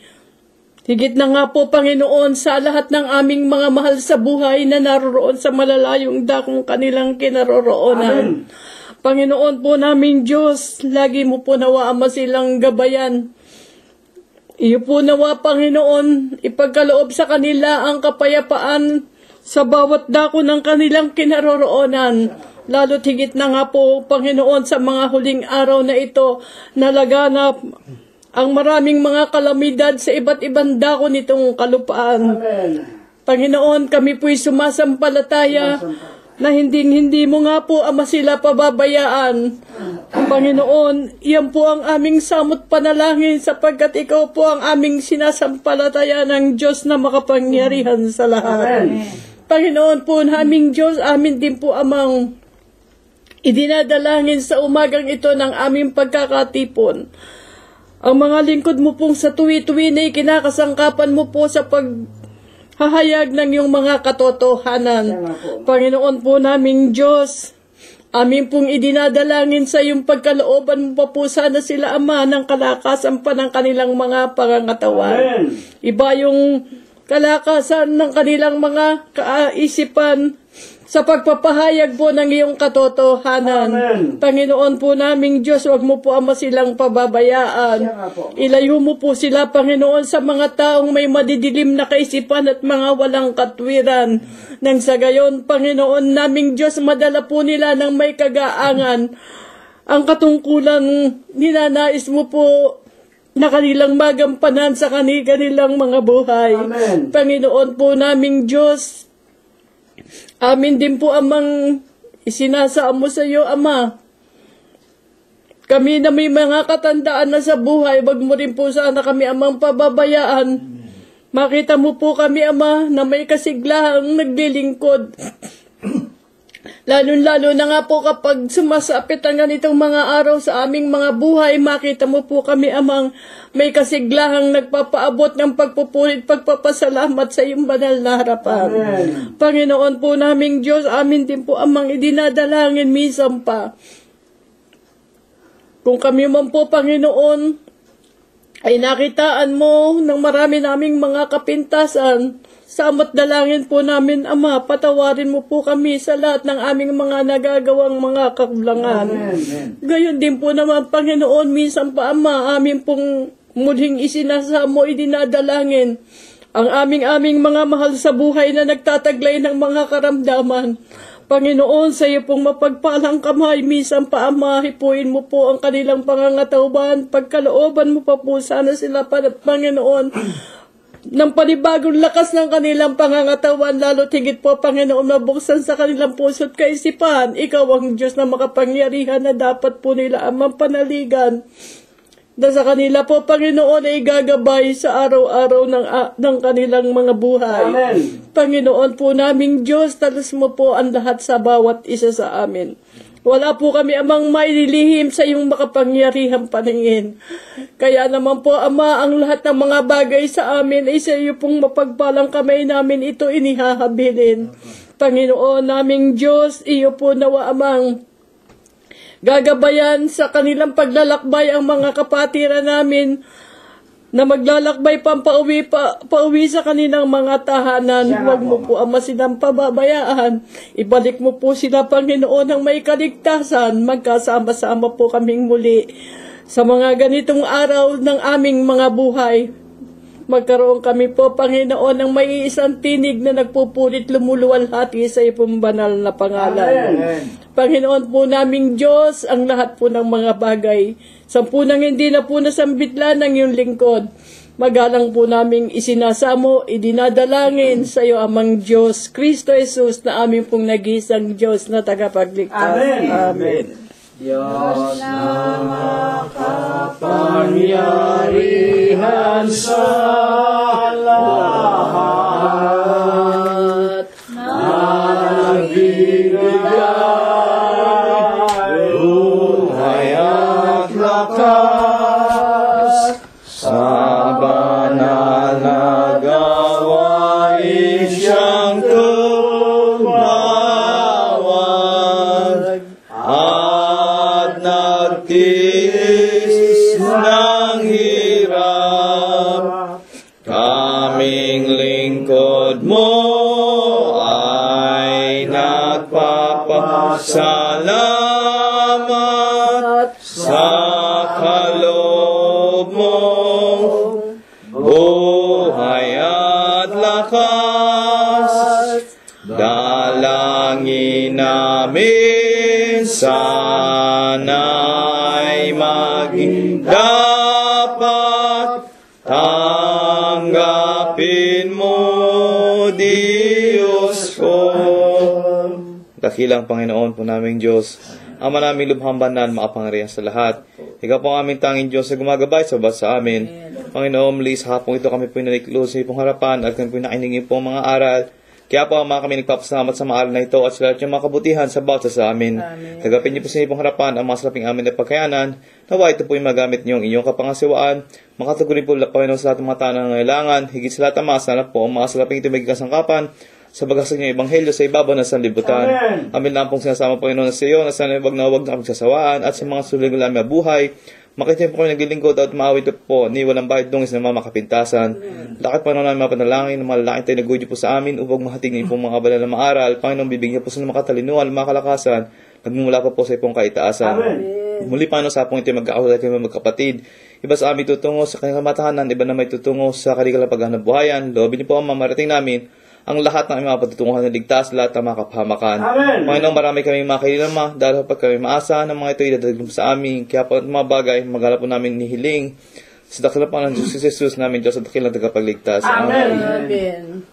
Speaker 2: Higit na nga po, Panginoon, sa lahat ng aming mga mahal sa buhay na naroroon sa malalayong dakong kanilang kinaroroonan. Panginoon po namin Diyos, lagi mo po nawa Ama silang gabayan. Iyo po nawa, Panginoon, ipagkaloob sa kanila ang kapayapaan sa bawat dako ng kanilang kinaroroonan. Lalo't higit na nga po, Panginoon, sa mga huling araw na ito, nalaganap ang maraming mga kalamidad sa iba't ibang dako nitong kalupaan. Panginoon, kami po'y sumasampalataya na hindi mo nga po, Ama, sila pababayaan. Panginoon, iyan po ang aming samot panalangin sapagkat ikaw po ang aming sinasampalataya ng Diyos na makapangyarihan sa lahat. Panginoon po naming Diyos, amin din po amang idinadalangin sa umagang ito ng aming pagkakatipon. Ang mga lingkod mo pong sa tuwi-tuwi na kinakasangkapan mo po sa paghahayag ng iyong mga katotohanan. Panginoon po naming Diyos, amin pong idinadalangin sa iyong pagkalooban mo pa po sana sila, Ama, ng kalakasan pa ng kanilang mga pangangatawan. Iba yung kalakasan ng kanilang mga kaisipan sa pagpapahayag po ng iyong katotohanan. Panginoon po naming Diyos, wag mo po, Ama, silang pababayaan. Ilayo mo po sila, Panginoon, sa mga taong may madidilim na kaisipan at mga walang katwiran. Nang sa gayon, Panginoon naming Diyos, madala po nila ng may kagaangan ang katungkulan ninanais mo po na kanilang magampanan sa kanilang mga buhay. Panginoon po naming Diyos, amin din po amang isinasaan mo sa iyo, Ama. Kami na may mga katandaan na sa buhay, wag mo rin po sana kami, Amang, pababayaan. Makita mo po kami, Ama, na may kasiglahang naglilingkod. Lalo-lalo na nga po kapag sumasapit ang ganitong mga araw sa aming mga buhay, makita mo po kami, Amang, may kasiglahang nagpapaabot ng pagpupulit, pagpapasalamat sa iyong banal na harapan. Panginoon po naming Diyos, amin din po, Amang, idinadalangin minsan pa. Kung kami man po, Panginoon, ay nakitaan mo ng marami naming mga kapintasan, samot dalangin po namin, Ama, patawarin mo po kami sa lahat ng aming mga nagagawang mga kakulangan. Gayon din po naman, Panginoon, minsan pa, Ama, amin pong muling isinasamo, idinadalangin ang aming mga mahal sa buhay na nagtataglay ng mga karamdaman. Panginoon, sa iyo pong mapagpalang kamay, minsan pa, Ama, hipuin mo po ang kanilang pangangatawan, pagkalooban mo pa po sana sila, Panginoon, ng panibagong lakas ng kanilang pangangatawan, lalo tigit po, Panginoon, mabuksan sa kanilang puso't kaisipan. Ikaw ang Diyos na makapangyarihan na dapat po nila amang panaligan. Na sa kanila po, Panginoon, ay gagabay sa araw-araw ng kanilang mga buhay.
Speaker 3: Amen.
Speaker 2: Panginoon po naming Diyos, talas mo po ang lahat sa bawat isa sa amin. Wala po kami, Amang, maililihim sa iyong makapangyarihang paningin. Kaya naman po, Ama, ang lahat ng mga bagay sa amin ay sa iyo pong mapagpalang kamay namin ito inihahabilin. Panginoon naming Diyos, iyo po nawa, Amang, gagabayan sa kanilang paglalakbay ang mga kapatiran namin na maglalakbay pauwi sa kanilang mga tahanan. Huwag mo po, Ama, silang pababayaan. Ibalik mo po sila, Panginoon, ng may kaligtasan. Magkasama-sama po kaming muli sa mga ganitong araw ng aming mga buhay. Magkaroon kami po, Panginoon, ng may isang tinig na nagpupulit lumuluwalhati sa iyong banal na pangalan.
Speaker 3: Amen.
Speaker 2: Panginoon po naming Diyos, ang lahat po ng mga bagay, sampunang hindi na po nasambitla ng iyong lingkod, magalang po naming isinasamo, idinadalangin sa iyo, Amang Diyos, Kristo Jesus, na aming pong nag-iisang Diyos na tagapagligtas.
Speaker 3: Amen.
Speaker 2: Amen.
Speaker 3: Diyos na makapangyarihan sa lahat, nagbibigay buhay at lakas sa banal na gawain siyang tumawag at nagtiis ng hirap.
Speaker 5: lingkod mo ay nagpapasalamat sa kaloob mong buhay at lakas. Dalangin namin sana'y maging dapat tanggapin mo, Diyos ko. Dakilang Panginoon po naming Diyos, Ama naming lubhang banal, makapangyarihan sa lahat. Ikaw po ang aming tanging Diyos na gumagabay sa bawat sa amin. Panginoon, muli sa hapong ito kami po naniklo sa iyong harapan at kami po nakiningin po mga aral. Kaya po mga kami nagpapasalamat sa mga aral na ito at sa lahat yung mga kabutihan sa bawat sa amin. Tagapin niyo po sa iyong harapan ang mga salaping amin na pagkayanan. Nawa ito po yung magamit niyo ang inyong kapangasiwaan. Makatugunin po Panginoon sa lahat ng mga tanang nangailangan. Higit sa lahat ang mga sana po ang mga salaping ito may kasangkapan sa bagasag niyong ebanghelyo sa ibabaw ng sanlibutan. Amin lang pong sinasama Panginoon sa iyo na sana wag na kami sasawaan at sa mga sulig namin na buhay. Makita po kami naglilingkod at maawit po ni walang bahid dungis na mamakapintasan. Lakit Panginoon namin mapanalangin ng malalaking tayo nagudyo po sa amin upang mahatingin po mga banal na maaral. Panginoon, bibigyan po sa makatalinuhan, makalakasan, nagmumula po sa ipong kaitaasan. Muli Panginoon sa hapong ito magkakaulad kami magkapatid. Iba sa amin tutungo sa kanilang matahanan, iba na may tutungo sa kanilang paghahanap buhayan. Loobin niyo po ang mamarating namin ang lahat ng mga patutunguhan na ligtas, lahat ng mga kapahamakan. Panginoon, marami kami makilala dahil kapag kami maasa ng mga ito idadagdag sa amin. Kaya po mga bagay, maghanap po namin nihiling sa dakilang Panginoon ng Jesus namin, Diyos, sa dakilang tagapagligtas.
Speaker 2: Amen.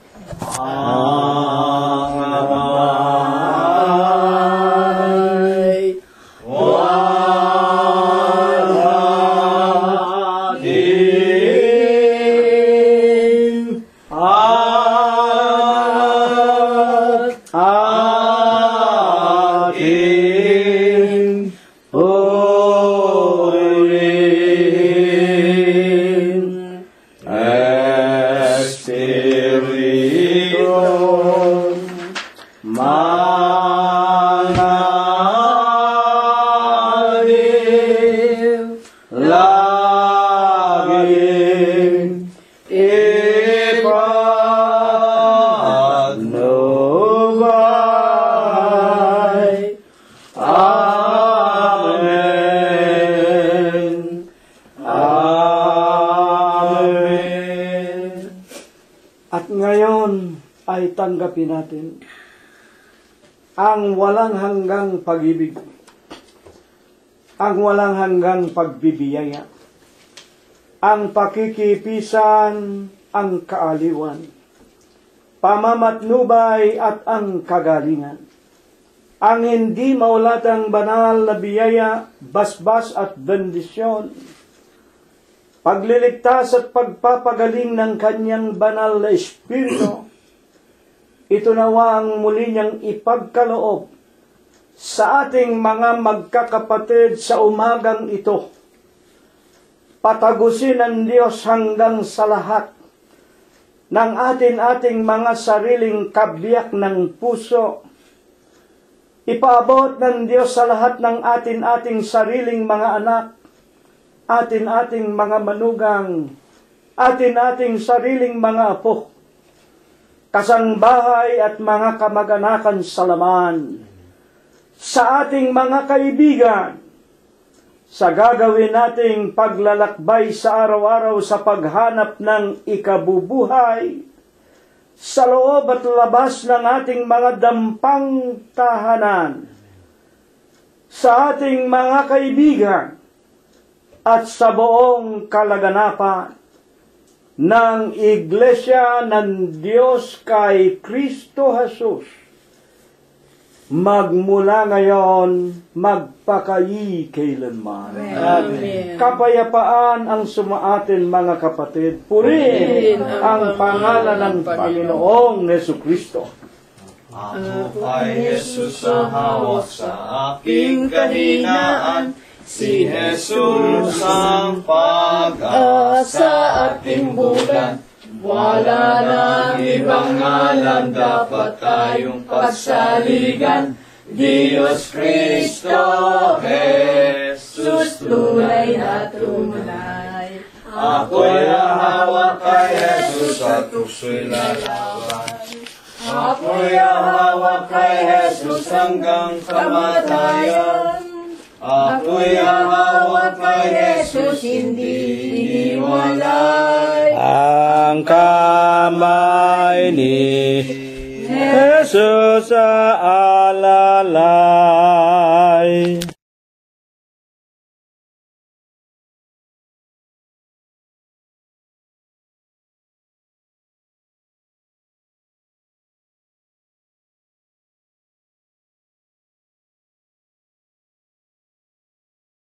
Speaker 1: Tanggapin natin ang walang hanggang pag-ibig, ang walang hanggang pagbibiyaya, ang pakikipisan, ang kaaliwan, pamamatnubay at ang kagalingan, ang hindi maulatang banal na biyaya, basbas at bendisyon, pagliligtas at pagpapagaling ng kanyang banal na espiritu. Ito nawa ang muli niyang ipagkaloob sa ating mga magkakapatid sa umagang ito. Patagusin ng Diyos hanggang sa lahat ng ating mga sariling kabiyak ng puso. Ipaabot ng Diyos sa lahat ng ating sariling mga anak, ating mga manugang, ating sariling mga apo, kasangbahay at mga kamag-anakan sa laman, sa ating mga kaibigan, sa gagawin nating paglalakbay sa araw-araw sa paghanap ng ikabubuhay, sa loob at labas ng ating mga dampang tahanan, sa ating mga kaibigan, at sa buong kalaganapan ng Iglesia ng Diyos kay Kristo Jesus, magmula ngayon, magpakailanman.
Speaker 2: Amen.
Speaker 1: Kapayapaan ang sumaatin mga kapatid. Purihin ang pangalan ng Panginoong Jesucristo.
Speaker 5: Ako ay Jesus sa hawak sa aking kahinaan, si Jesus ang pag-asa at timbulan. Wala nang ibang ngalan dapat tayong pagsaligan. Diyos Kristo, Jesus, tunay na tunay. Ako'y hawak kay Jesus at tukso'y lalaban. Ako'y hawak kay Jesus hanggang kamatayan. Ako'y hawak kay Jesus, hindi iniwalay.
Speaker 3: Ang kamay ni Jesus sa alala